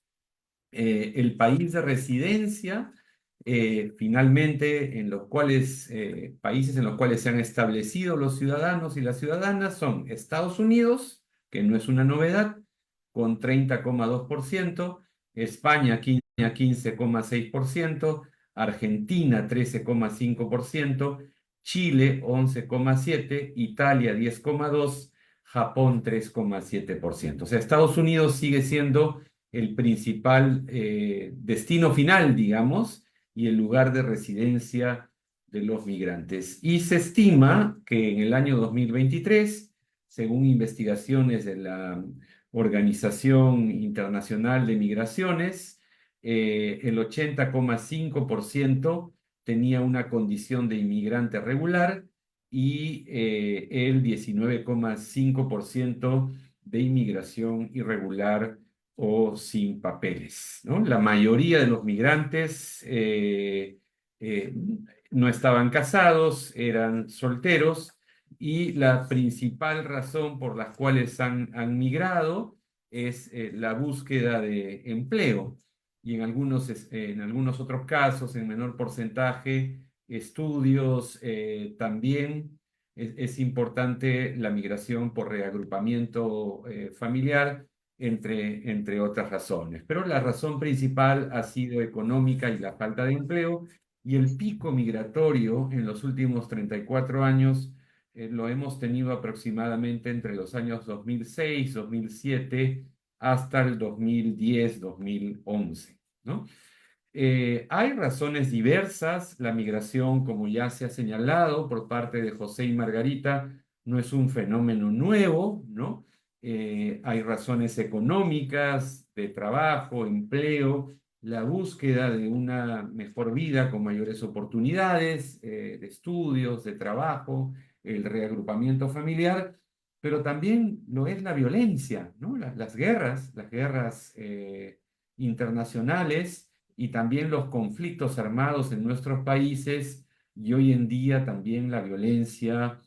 El país de residencia, finalmente, países en los cuales se han establecido los ciudadanos y las ciudadanas son Estados Unidos, que no es una novedad, con 30,2%, España 15,6%, Argentina 13,5%, Chile 11,7%, Italia 10,2%, Japón 3,7%. O sea, Estados Unidos sigue siendo el principal destino final, digamos, y el lugar de residencia de los migrantes. Y se estima que en el año 2023, según investigaciones de la Organización Internacional de Migraciones, el 80,5% tenía una condición de inmigrante regular y el 19,5% de inmigración irregular o sin papeles, ¿no? La mayoría de los migrantes no estaban casados, eran solteros, y la principal razón por las cuales han migrado es la búsqueda de empleo y en algunos otros casos, en menor porcentaje, estudios. También es importante la migración por reagrupamiento familiar, entre otras razones. Pero la razón principal ha sido económica y la falta de empleo, y el pico migratorio en los últimos 34 años lo hemos tenido aproximadamente entre los años 2006, 2007 hasta el 2010, 2011, ¿no? Hay razones diversas. La migración, como ya se ha señalado por parte de José y Margarita, no es un fenómeno nuevo, ¿no? Hay razones económicas, de trabajo, empleo, la búsqueda de una mejor vida con mayores oportunidades, de estudios, de trabajo, el reagrupamiento familiar, pero también lo es la violencia, ¿no? Las guerras internacionales y también los conflictos armados en nuestros países y hoy en día también la violencia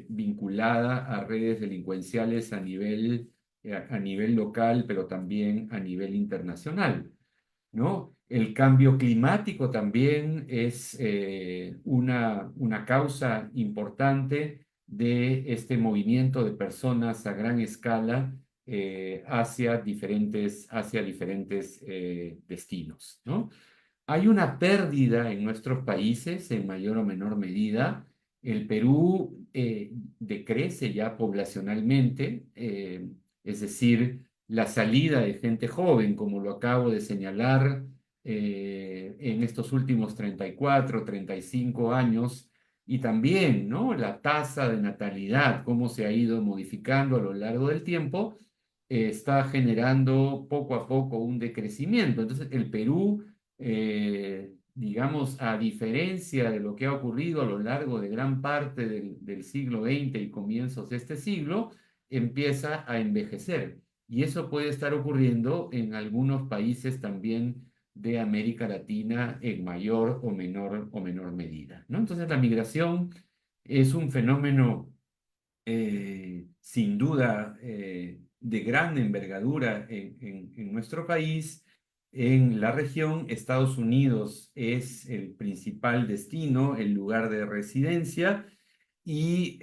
vinculada a redes delincuenciales a nivel local, pero también a nivel internacional, ¿no? El cambio climático también es una causa importante de este movimiento de personas a gran escala hacia diferentes destinos, ¿no? Hay una pérdida en nuestros países en mayor o menor medida. El Perú decrece ya poblacionalmente, es decir, la salida de gente joven, como lo acabo de señalar, en estos últimos 34, 35 años, y también, ¿no? La tasa de natalidad, cómo se ha ido modificando a lo largo del tiempo, está generando poco a poco un decrecimiento. Entonces, el Perú digamos, a diferencia de lo que ha ocurrido a lo largo de gran parte del siglo XX y comienzos de este siglo, empieza a envejecer. Y eso puede estar ocurriendo en algunos países también de América Latina en mayor o menor medida, ¿no? Entonces, la migración es un fenómeno sin duda de gran envergadura en nuestro país. En la región, Estados Unidos es el principal destino, el lugar de residencia, y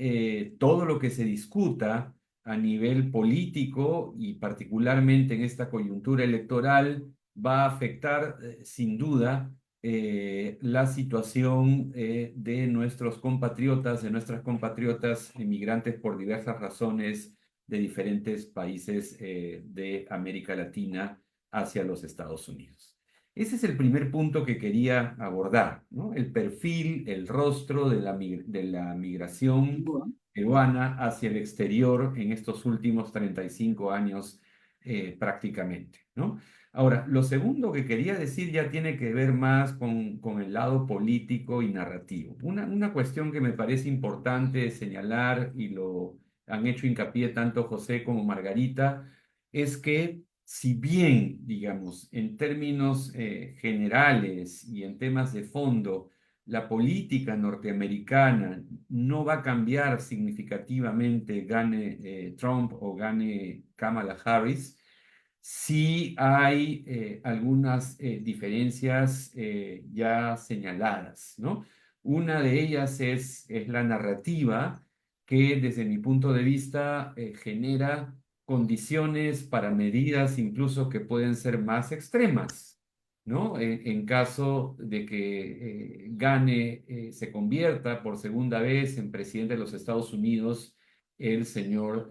todo lo que se discuta a nivel político y particularmente en esta coyuntura electoral va a afectar sin duda la situación de nuestros compatriotas, de nuestras compatriotas inmigrantes por diversas razones de diferentes países de América Latina hacia los Estados Unidos. Ese es el primer punto que quería abordar, ¿no? El perfil, el rostro de la migración peruana hacia el exterior en estos últimos 35 años prácticamente, ¿no? Ahora, lo segundo que quería decir ya tiene que ver más con el lado político y narrativo. Una cuestión que me parece importante señalar, y lo han hecho hincapié tanto José como Margarita, es que si bien, digamos, en términos generales y en temas de fondo, la política norteamericana no va a cambiar significativamente, gane Trump o gane Kamala Harris, sí hay algunas diferencias ya señaladas, ¿no? Una de ellas es la narrativa que desde mi punto de vista genera condiciones para medidas incluso que pueden ser más extremas, ¿no? En caso de que se convierta por segunda vez en presidente de los Estados Unidos el señor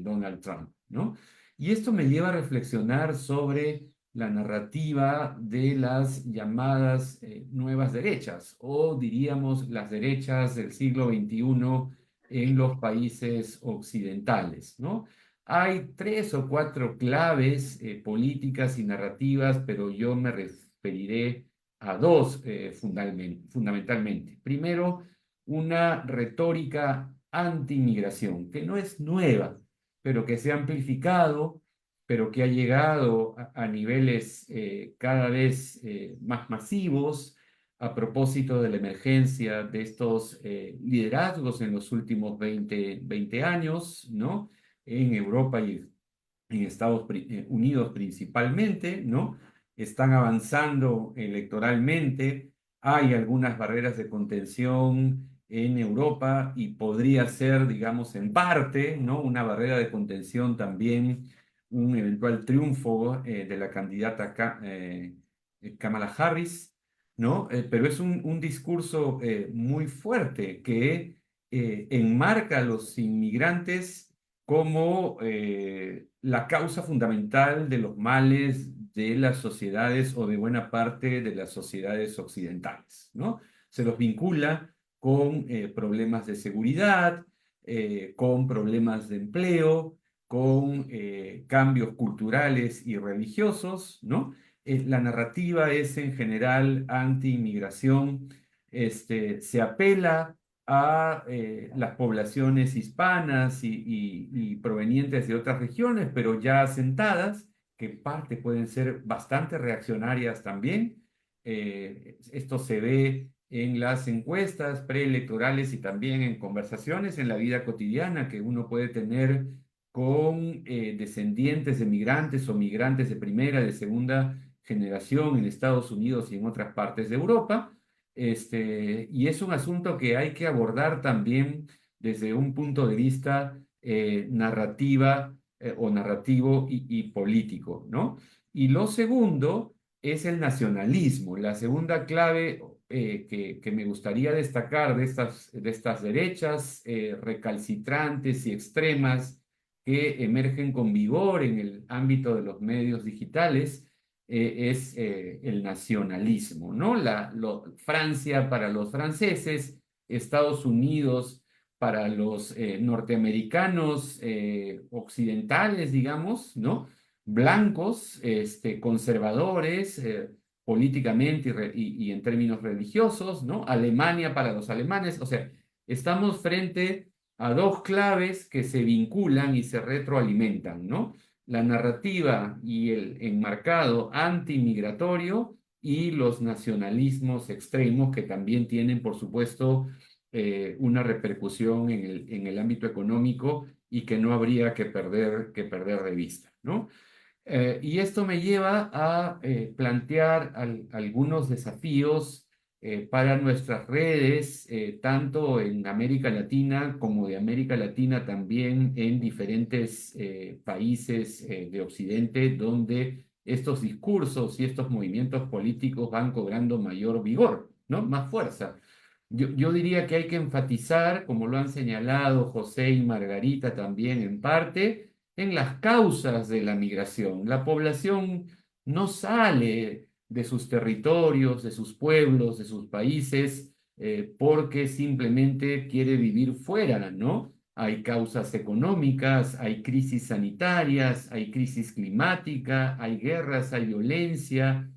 Donald Trump, ¿no? Y esto me lleva a reflexionar sobre la narrativa de las llamadas nuevas derechas, o diríamos las derechas del siglo XXI en los países occidentales, ¿no? Hay 3 o 4 claves políticas y narrativas, pero yo me referiré a 2 fundamentalmente. Primero, una retórica anti-inmigración, que no es nueva, pero que se ha amplificado, pero que ha llegado a niveles cada vez más masivos a propósito de la emergencia de estos liderazgos en los últimos 20 años, ¿no? En Europa y en Estados Unidos principalmente, ¿no? Están avanzando electoralmente, hay algunas barreras de contención en Europa y podría ser, digamos, en parte, ¿no? Una barrera de contención también, un eventual triunfo de la candidata Kamala Harris, ¿no? Pero es un discurso muy fuerte que enmarca a los inmigrantes como la causa fundamental de los males de las sociedades o de buena parte de las sociedades occidentales, ¿no? Se los vincula con problemas de seguridad, con problemas de empleo, con cambios culturales y religiosos, ¿no? La narrativa es en general anti-inmigración, se apela a las poblaciones hispanas y provenientes de otras regiones, pero ya asentadas, que en parte pueden ser bastante reaccionarias también. Esto se ve en las encuestas preelectorales y también en conversaciones en la vida cotidiana que uno puede tener con descendientes de migrantes o migrantes de primera, de segunda generación en Estados Unidos y en otras partes de Europa. Y es un asunto que hay que abordar también desde un punto de vista narrativa o narrativo y político, ¿no? Y lo segundo es el nacionalismo. La segunda clave que me gustaría destacar de estas derechas recalcitrantes y extremas que emergen con vigor en el ámbito de los medios digitales es el nacionalismo, ¿no? Francia para los franceses, Estados Unidos para los norteamericanos occidentales, digamos, ¿no? Blancos, conservadores, políticamente y en términos religiosos, ¿no? Alemania para los alemanes, o sea, estamos frente a dos claves que se vinculan y se retroalimentan, ¿no? La narrativa y el enmarcado antimigratorio y los nacionalismos extremos que también tienen, por supuesto, una repercusión en el ámbito económico y que no habría que perder de vista, ¿no? Y esto me lleva a plantear algunos desafíos para nuestras redes, tanto en América Latina como de América Latina también en diferentes países de Occidente, donde estos discursos y estos movimientos políticos van cobrando mayor vigor, ¿no? Más fuerza. Yo diría que hay que enfatizar, como lo han señalado José y Margarita también en parte, en las causas de la migración. La población no sale de sus territorios, de sus pueblos, de sus países, porque simplemente quiere vivir fuera, ¿no? Hay causas económicas, hay crisis sanitarias, hay crisis climática, hay guerras, hay violencia,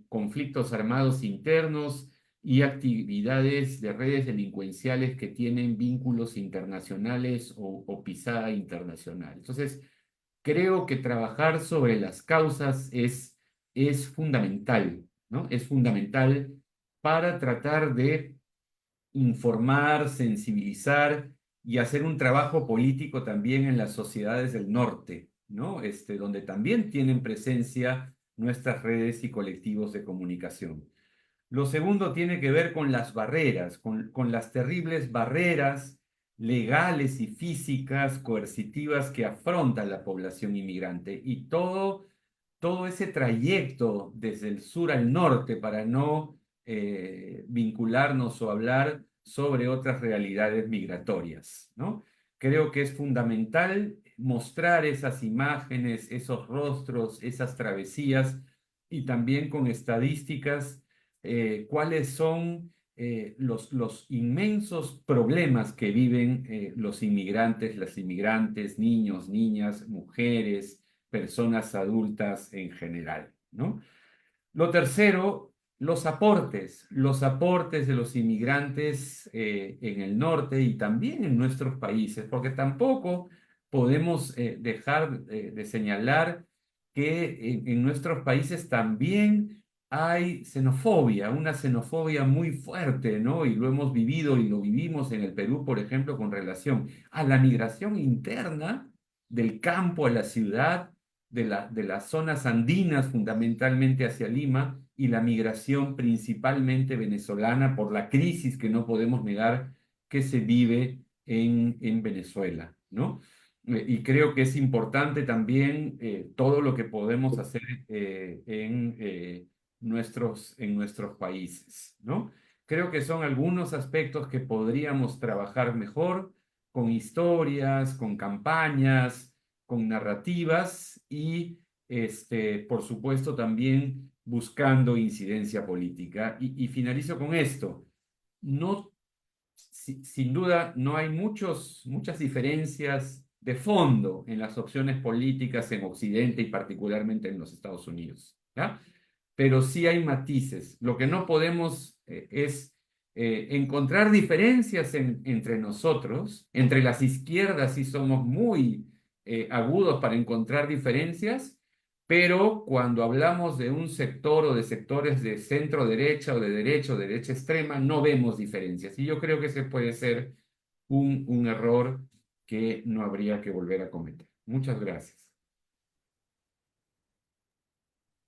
conflictos armados internos y actividades de redes delincuenciales que tienen vínculos internacionales o pisada internacional. Entonces, creo que trabajar sobre las causas es fundamental, ¿no? Es fundamental para tratar de informar, sensibilizar y hacer un trabajo político también en las sociedades del norte, ¿no? Donde también tienen presencia nuestras redes y colectivos de comunicación. Lo segundo tiene que ver con las barreras, con las terribles barreras legales y físicas coercitivas que afronta la población inmigrante y todo ese trayecto desde el sur al norte para no vincularnos o hablar sobre otras realidades migratorias, ¿no? Creo que es fundamental mostrar esas imágenes, esos rostros, esas travesías y también con estadísticas cuáles son los inmensos problemas que viven los inmigrantes, las inmigrantes, niños, niñas, mujeres, personas adultas en general, ¿no? Lo tercero, los aportes de los inmigrantes en el norte y también en nuestros países, porque tampoco podemos dejar de señalar que en nuestros países también hay xenofobia, una xenofobia muy fuerte, ¿no? Y lo hemos vivido y lo vivimos en el Perú, por ejemplo, con relación a la migración interna del campo a la ciudad, de las zonas andinas fundamentalmente hacia Lima y la migración principalmente venezolana por la crisis que no podemos negar que se vive en Venezuela, ¿no? Y creo que es importante también todo lo que podemos hacer en nuestros países, ¿no? Creo que son algunos aspectos que podríamos trabajar mejor con historias, con campañas, con narrativas y por supuesto también buscando incidencia política. Y finalizo con esto. No, sin duda, no hay muchas diferencias de fondo en las opciones políticas en Occidente y particularmente en los Estados Unidos, ¿ya? Pero sí hay matices. Lo que no podemos es encontrar diferencias entre nosotros. Entre las izquierdas sí somos muy agudos para encontrar diferencias, pero cuando hablamos de un sector o de sectores de centro derecha o derecha extrema, no vemos diferencias. Y yo creo que ese puede ser un error que no habría que volver a cometer. Muchas gracias.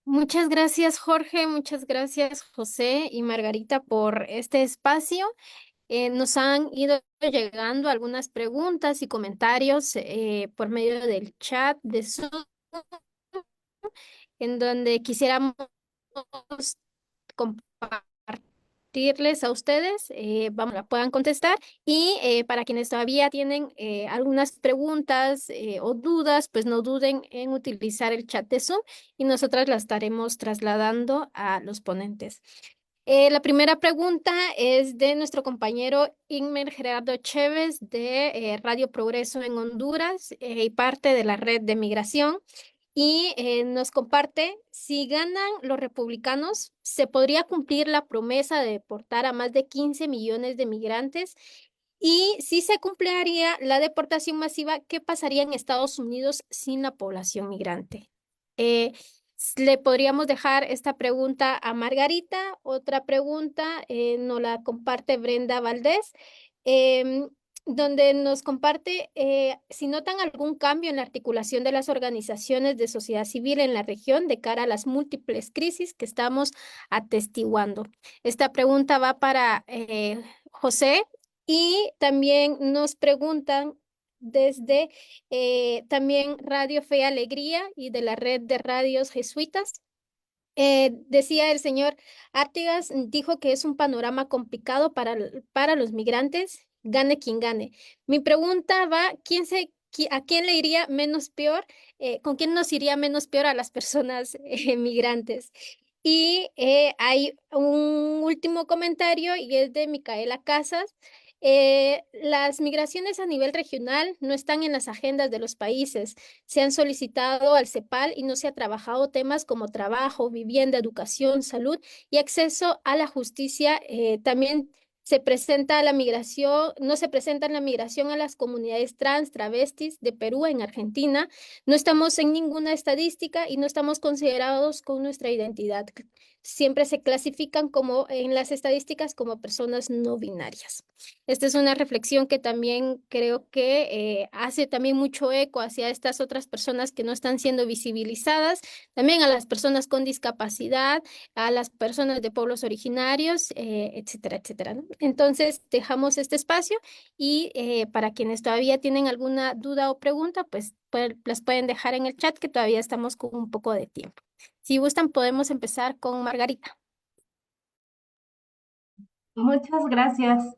Muchas gracias, Jorge. Muchas gracias, José y Margarita, por este espacio. Nos han ido llegando algunas preguntas y comentarios por medio del chat de Zoom, en donde quisiéramos compartirles a ustedes, vamos, la puedan contestar. Y para quienes todavía tienen algunas preguntas o dudas, pues no duden en utilizar el chat de Zoom y nosotras la estaremos trasladando a los ponentes. La primera pregunta es de nuestro compañero Inmer Gerardo Chévez de Radio Progreso en Honduras y parte de la red de migración. Y nos comparte, si ganan los republicanos, ¿se podría cumplir la promesa de deportar a más de 15 millones de migrantes? Y si se cumpliría la deportación masiva, ¿qué pasaría en Estados Unidos sin la población migrante? Le podríamos dejar esta pregunta a Margarita. Otra pregunta nos la comparte Brenda Valdés, em, donde nos comparte si notan algún cambio en la articulación de las organizaciones de sociedad civil en la región de cara a las múltiples crisis que estamos atestiguando. Esta pregunta va para José, y también nos preguntan desde también Radio Fe y Alegría y de la red de radios jesuitas. Decía el señor Artigas, dijo que es un panorama complicado para los migrantes, gane quien gane. Mi pregunta va, ¿a quién le iría menos peor? ¿Con quién nos iría menos peor a las personas migrantes? Y hay un último comentario y es de Micaela Casas. Las migraciones a nivel regional no están en las agendas de los países. Se han solicitado al CEPAL y no se ha trabajado temas como trabajo, vivienda, educación, salud y acceso a la justicia. También se presenta la migración, no se presenta la migración a las comunidades trans, travestis de Perú en Argentina. No estamos en ninguna estadística y no estamos considerados con nuestra identidad. Siempre se clasifican como en las estadísticas como personas no binarias. Esta es una reflexión que también creo que hace también mucho eco hacia estas otras personas que no están siendo visibilizadas, también a las personas con discapacidad, a las personas de pueblos originarios, etcétera, etcétera, ¿no? Entonces, dejamos este espacio y para quienes todavía tienen alguna duda o pregunta, pues las pueden dejar en el chat, que todavía estamos con un poco de tiempo. Si gustan, podemos empezar con Margarita. Muchas gracias.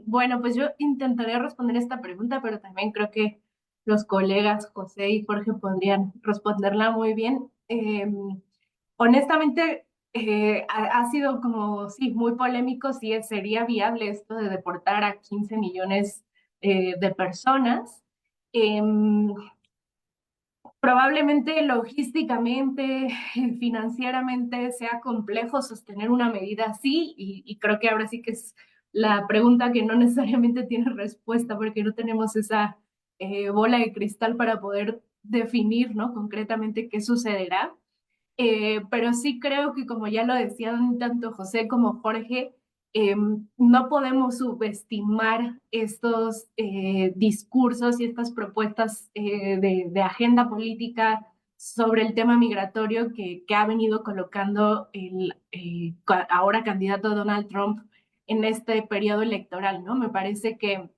Bueno, pues yo intentaré responder esta pregunta, pero también creo que los colegas José y Jorge podrían responderla muy bien. Honestamente, ha sido como, sí, muy polémico si sería viable esto de deportar a 15 millones de personas. Probablemente logísticamente, financieramente sea complejo sostener una medida así y creo que ahora sí que es la pregunta que no necesariamente tiene respuesta porque no tenemos esa bola de cristal para poder definir, ¿no?, concretamente qué sucederá. Pero sí creo que, como ya lo decían tanto José como Jorge, no podemos subestimar estos discursos y estas propuestas de agenda política sobre el tema migratorio que ha venido colocando el ahora candidato Donald Trump en este periodo electoral, ¿no? Me parece que,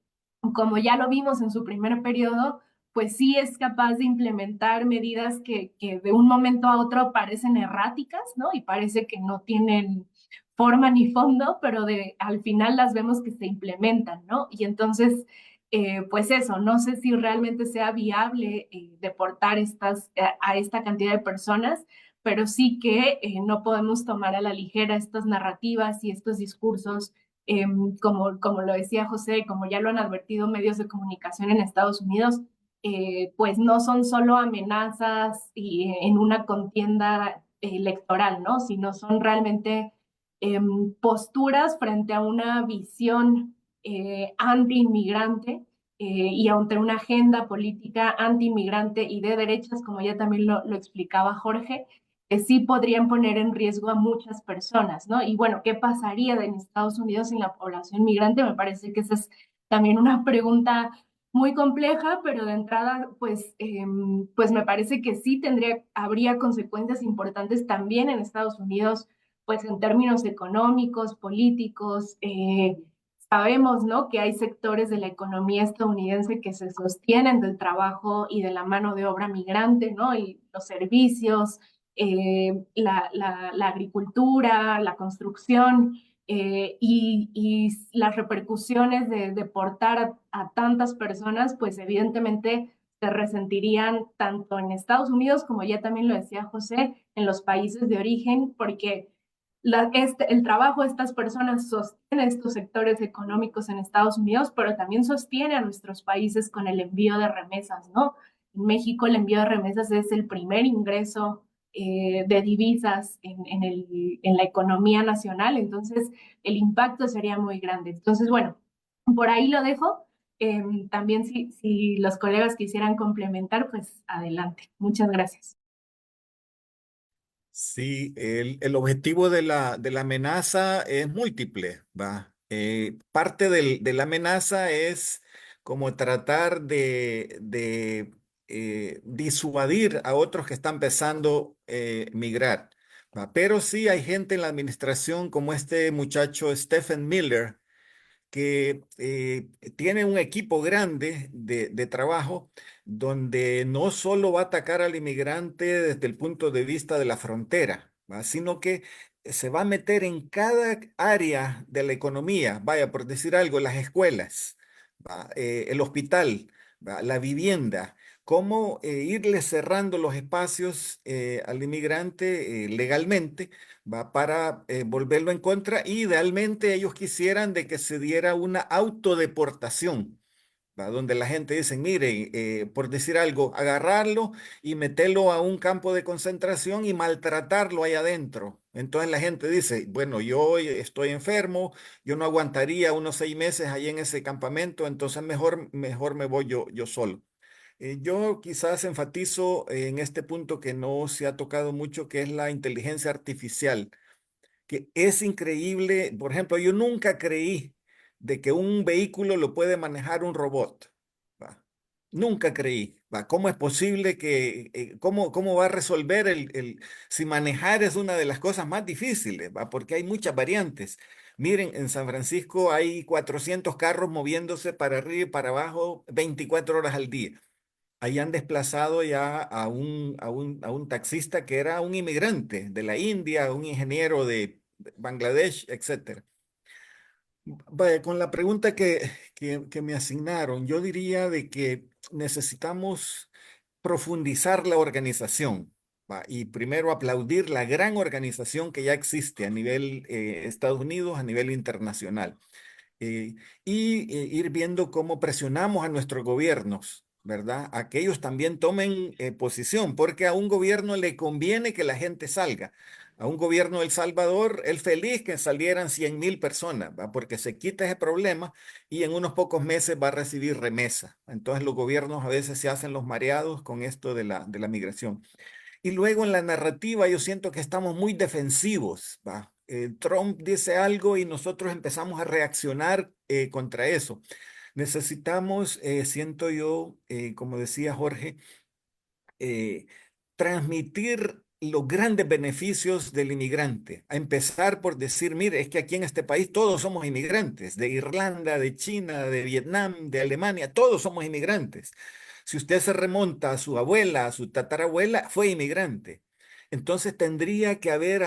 como ya lo vimos en su primer periodo, pues sí es capaz de implementar medidas que de un momento a otro parecen erráticas, ¿no? Y parece que no tienen forma ni fondo, pero al final las vemos que se implementan, ¿no? Y entonces pues eso, no sé si realmente sea viable deportar a esta cantidad de personas, pero sí que no podemos tomar a la ligera estas narrativas y estos discursos, como lo decía José, como ya lo han advertido medios de comunicación en Estados Unidos, pues no son solo amenazas en una contienda electoral, ¿no? Sino son realmente posturas frente a una visión anti-inmigrante y ante una agenda política anti-inmigrante y de derechas, como ya también lo explicaba Jorge, que sí podrían poner en riesgo a muchas personas, ¿no? Y bueno, ¿qué pasaría en Estados Unidos sin la población migrante? Me parece que esa es también una pregunta muy compleja, pero de entrada, pues me parece que sí habría consecuencias importantes también en Estados Unidos, pues en términos económicos, políticos. Sabemos, ¿no?, que hay sectores de la economía estadounidense que se sostienen del trabajo y de la mano de obra migrante, ¿no? Y los servicios, la agricultura, la construcción, y las repercusiones de deportar a tantas personas, pues evidentemente se resentirían tanto en Estados Unidos, como ya también lo decía José, en los países de origen, porque el trabajo de estas personas sostiene estos sectores económicos en Estados Unidos, pero también sostiene a nuestros países con el envío de remesas, ¿no? En México el envío de remesas es el primer ingreso de divisas en la economía nacional, entonces el impacto sería muy grande. Entonces, bueno, por ahí lo dejo. También si los colegas quisieran complementar, pues adelante. Muchas gracias. Sí, el objetivo de la amenaza es múltiple, ¿va? Parte de la amenaza es como tratar de disuadir a otros que están pensando migrar, ¿va? Pero sí hay gente en la administración como este muchacho Stephen Miller, que tiene un equipo grande de trabajo donde no solo va a atacar al inmigrante desde el punto de vista de la frontera, ¿va? Sino que se va a meter en cada área de la economía, vaya, por decir algo, las escuelas, ¿va? El hospital, ¿va? La vivienda. Cómo irle cerrando los espacios al inmigrante legalmente, va, para volverlo en contra, y idealmente ellos quisieran de que se diera una autodeportación, va, donde la gente dice, mire, por decir algo, agarrarlo y meterlo a un campo de concentración y maltratarlo ahí adentro. Entonces la gente dice, bueno, yo estoy enfermo, yo no aguantaría unos 6 meses ahí en ese campamento, entonces mejor me voy yo solo. Yo quizás enfatizo en este punto que no se ha tocado mucho, que es la inteligencia artificial, que es increíble. Por ejemplo, yo nunca creí de que un vehículo lo puede manejar un robot. ¿Va? Nunca creí. ¿Va? ¿Cómo es posible cómo va a resolver si manejar es una de las cosas más difíciles? ¿Va? Porque hay muchas variantes. Miren, en San Francisco hay 400 carros moviéndose para arriba y para abajo 24 horas al día. Ahí han desplazado ya a un taxista que era un inmigrante de la India, un ingeniero de Bangladesh, etcétera. Vaya, con la pregunta que me asignaron, yo diría de que necesitamos profundizar la organización, ¿va? Y primero aplaudir la gran organización que ya existe a nivel Estados Unidos, a nivel internacional, eh, y ir viendo cómo presionamos a nuestros gobiernos, ¿verdad? A que ellos también tomen posición, porque a un gobierno le conviene que la gente salga. A un gobierno de El Salvador, él feliz que salieran 100.000 personas, ¿va? Porque se quita ese problema y en unos pocos meses va a recibir remesa. Entonces los gobiernos a veces se hacen los mareados con esto de la migración. Y luego en la narrativa yo siento que estamos muy defensivos, ¿va? Trump dice algo y nosotros empezamos a reaccionar contra eso. Necesitamos, siento yo, como decía Jorge, eh, transmitir los grandes beneficios del inmigrante. A empezar por decir, mire, es que aquí en este país todos somos inmigrantes, de Irlanda, de China, de Vietnam, de Alemania, todos somos inmigrantes. Si usted se remonta a su abuela, a su tatarabuela, fue inmigrante. Entonces tendría que haber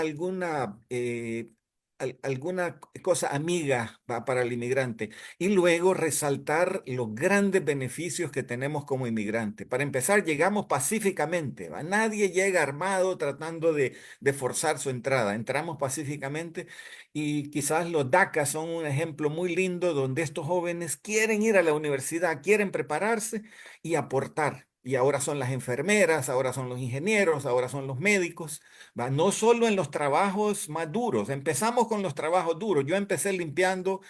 alguna cosa amiga para el inmigrante y luego resaltar los grandes beneficios que tenemos como inmigrante. Para empezar, llegamos pacíficamente, ¿va? Nadie llega armado tratando de forzar su entrada. Entramos pacíficamente y quizás los DACA son un ejemplo muy lindo donde estos jóvenes quieren ir a la universidad, quieren prepararse y aportar. Y ahora son las enfermeras, ahora son los ingenieros, ahora son los médicos. ¿Va? No solo en los trabajos más duros, empezamos con los trabajos duros. Yo empecé limpiando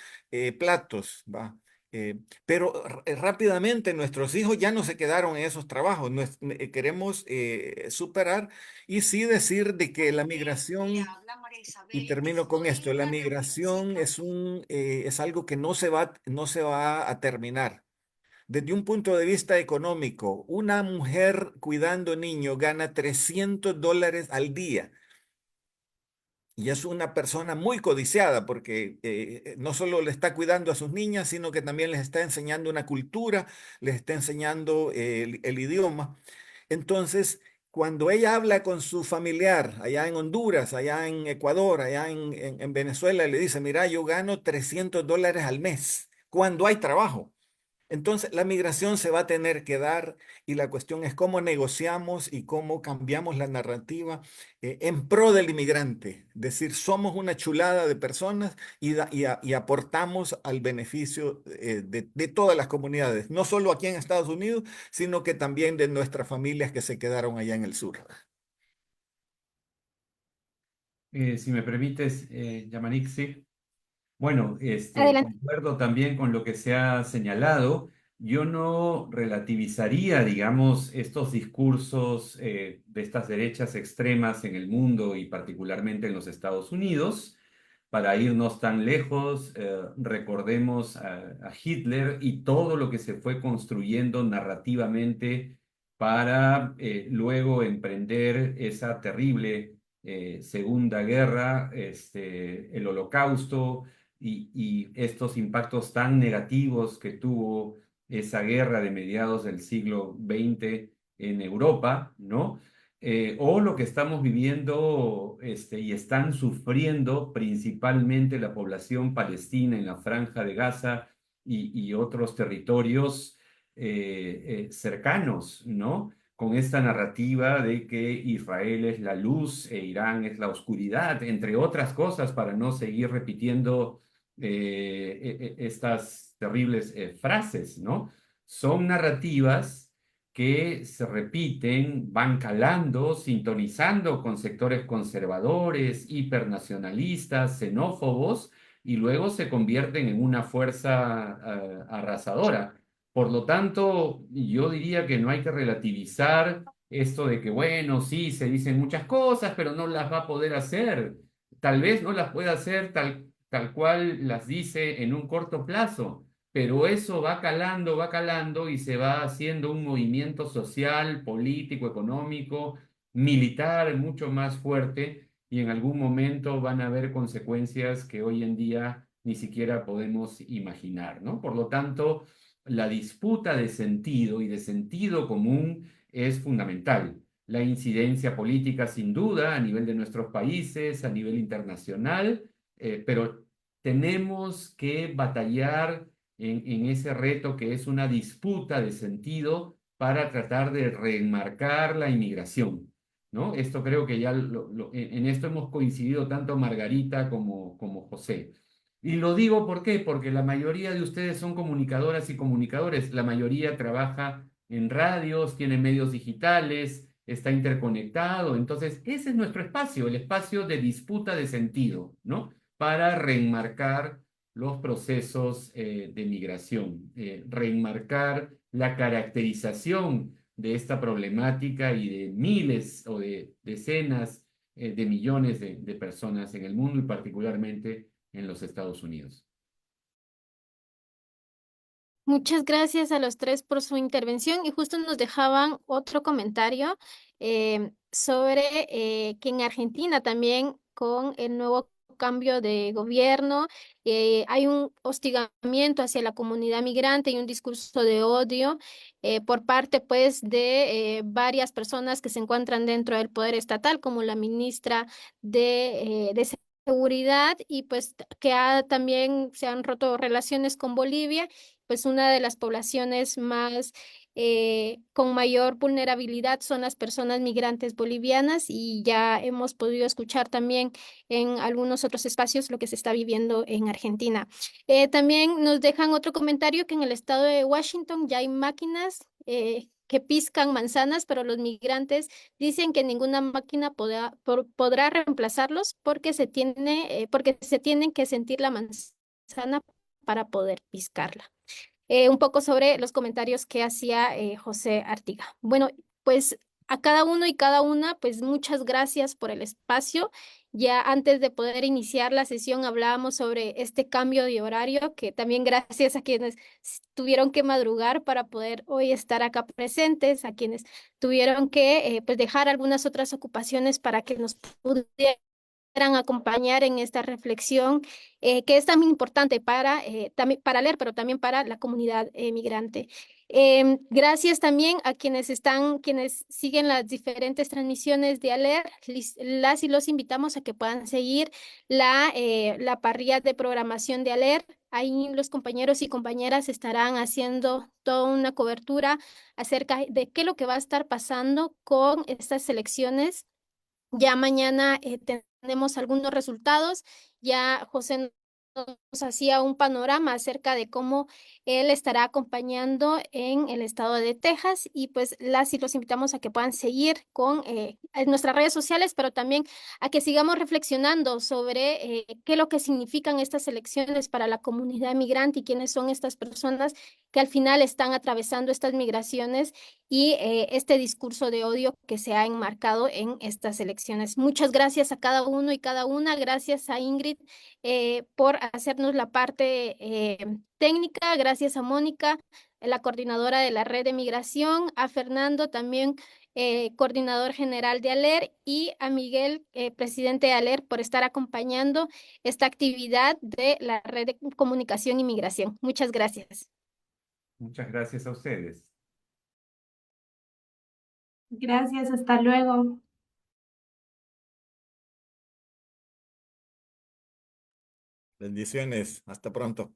platos, ¿va? Pero rápidamente nuestros hijos ya no se quedaron en esos trabajos. Queremos superar y sí decir de que la migración, y termino con esto, la migración es algo que no se va a terminar. Desde un punto de vista económico, una mujer cuidando niños gana $300 al día. Y es una persona muy codiciada porque no solo le está cuidando a sus niñas, sino que también les está enseñando una cultura, les está enseñando el idioma. Entonces, cuando ella habla con su familiar allá en Honduras, allá en Ecuador, allá en Venezuela, le dice, mira, yo gano $300 al mes cuando hay trabajo. Entonces, la migración se va a tener que dar y la cuestión es cómo negociamos y cómo cambiamos la narrativa en pro del inmigrante. Es decir, somos una chulada de personas y aportamos al beneficio de todas las comunidades, no solo aquí en Estados Unidos, sino que también de nuestras familias que se quedaron allá en el sur. Si me permites, Yamanik, sí. Bueno, Adelante. concuerdo también con lo que se ha señalado. Yo no relativizaría, digamos, estos discursos de estas derechas extremas en el mundo y particularmente en los Estados Unidos. Para irnos tan lejos, recordemos a Hitler y todo lo que se fue construyendo narrativamente para luego emprender esa terrible Segunda Guerra, el Holocausto y estos impactos tan negativos que tuvo esa guerra de mediados del siglo XX en Europa, ¿no? O lo que estamos viviendo y están sufriendo principalmente la población palestina en la Franja de Gaza y otros territorios cercanos, ¿no? Con esta narrativa de que Israel es la luz e Irán es la oscuridad, entre otras cosas, para no seguir repitiendo estas terribles frases, ¿no? Son narrativas que se repiten, van calando, sintonizando con sectores conservadores, hipernacionalistas, xenófobos, y luego se convierten en una fuerza arrasadora. Por lo tanto, yo diría que no hay que relativizar esto de que, bueno, sí, se dicen muchas cosas, pero no las va a poder hacer. Tal vez no las pueda hacer tal cual las dice en un corto plazo, pero eso va calando y se va haciendo un movimiento social, político, económico, militar mucho más fuerte y en algún momento van a haber consecuencias que hoy en día ni siquiera podemos imaginar, ¿no? Por lo tanto, la disputa de sentido y de sentido común es fundamental. La incidencia política, sin duda, a nivel de nuestros países, a nivel internacional, pero tenemos que batallar en ese reto que es una disputa de sentido para tratar de reenmarcar la inmigración, ¿no? Esto creo que ya en esto hemos coincidido tanto Margarita como José. Y lo digo ¿por qué? Porque la mayoría de ustedes son comunicadoras y comunicadores, la mayoría trabaja en radios, tiene medios digitales, está interconectado, entonces ese es nuestro espacio, el espacio de disputa de sentido, ¿no? Para reenmarcar los procesos de migración, reenmarcar la caracterización de esta problemática y de miles o de decenas de millones de personas en el mundo y particularmente en los Estados Unidos. Muchas gracias a los tres por su intervención y justo nos dejaban otro comentario sobre que en Argentina también con el nuevo cambio de gobierno hay un hostigamiento hacia la comunidad migrante y un discurso de odio por parte pues de varias personas que se encuentran dentro del poder estatal como la ministra de seguridad y pues que también se han roto relaciones con Bolivia, pues una de las poblaciones más con mayor vulnerabilidad son las personas migrantes bolivianas y ya hemos podido escuchar también en algunos otros espacios lo que se está viviendo en Argentina. También nos dejan otro comentario que en el estado de Washington ya hay máquinas que piscan manzanas, pero los migrantes dicen que ninguna máquina podrá reemplazarlos porque se tienen que sentir la manzana para poder piscarla. Un poco sobre los comentarios que hacía José Artiga. Bueno, pues a cada uno y cada una, pues muchas gracias por el espacio. Ya antes de poder iniciar la sesión hablábamos sobre este cambio de horario, que también gracias a quienes tuvieron que madrugar para poder hoy estar acá presentes, a quienes tuvieron que pues dejar algunas otras ocupaciones para que nos pudieran acompañar en esta reflexión que es tan importante también para leer, pero también para la comunidad migrante. Gracias también a quienes siguen las diferentes transmisiones de ALER. Las y los invitamos a que puedan seguir la parrilla de programación de ALER. Ahí los compañeros y compañeras estarán haciendo toda una cobertura acerca de qué es lo que va a estar pasando con estas elecciones. Ya mañana tenemos algunos resultados. Ya José nos hacía un panorama acerca de cómo él estará acompañando en el estado de Texas y pues las y los invitamos a que puedan seguir con en nuestras redes sociales, pero también a que sigamos reflexionando sobre qué es lo que significan estas elecciones para la comunidad migrante y quiénes son estas personas que al final están atravesando estas migraciones y este discurso de odio que se ha enmarcado en estas elecciones. Muchas gracias a cada uno y cada una. Gracias a Ingrid por hacernos la parte técnica. Gracias a Mónica, la coordinadora de la red de migración, a Fernando también. Coordinador general de ALER y a Miguel, presidente de ALER, por estar acompañando esta actividad de la red de comunicación y migración. Muchas gracias. Muchas gracias a ustedes. Gracias, hasta luego. Bendiciones. Hasta pronto.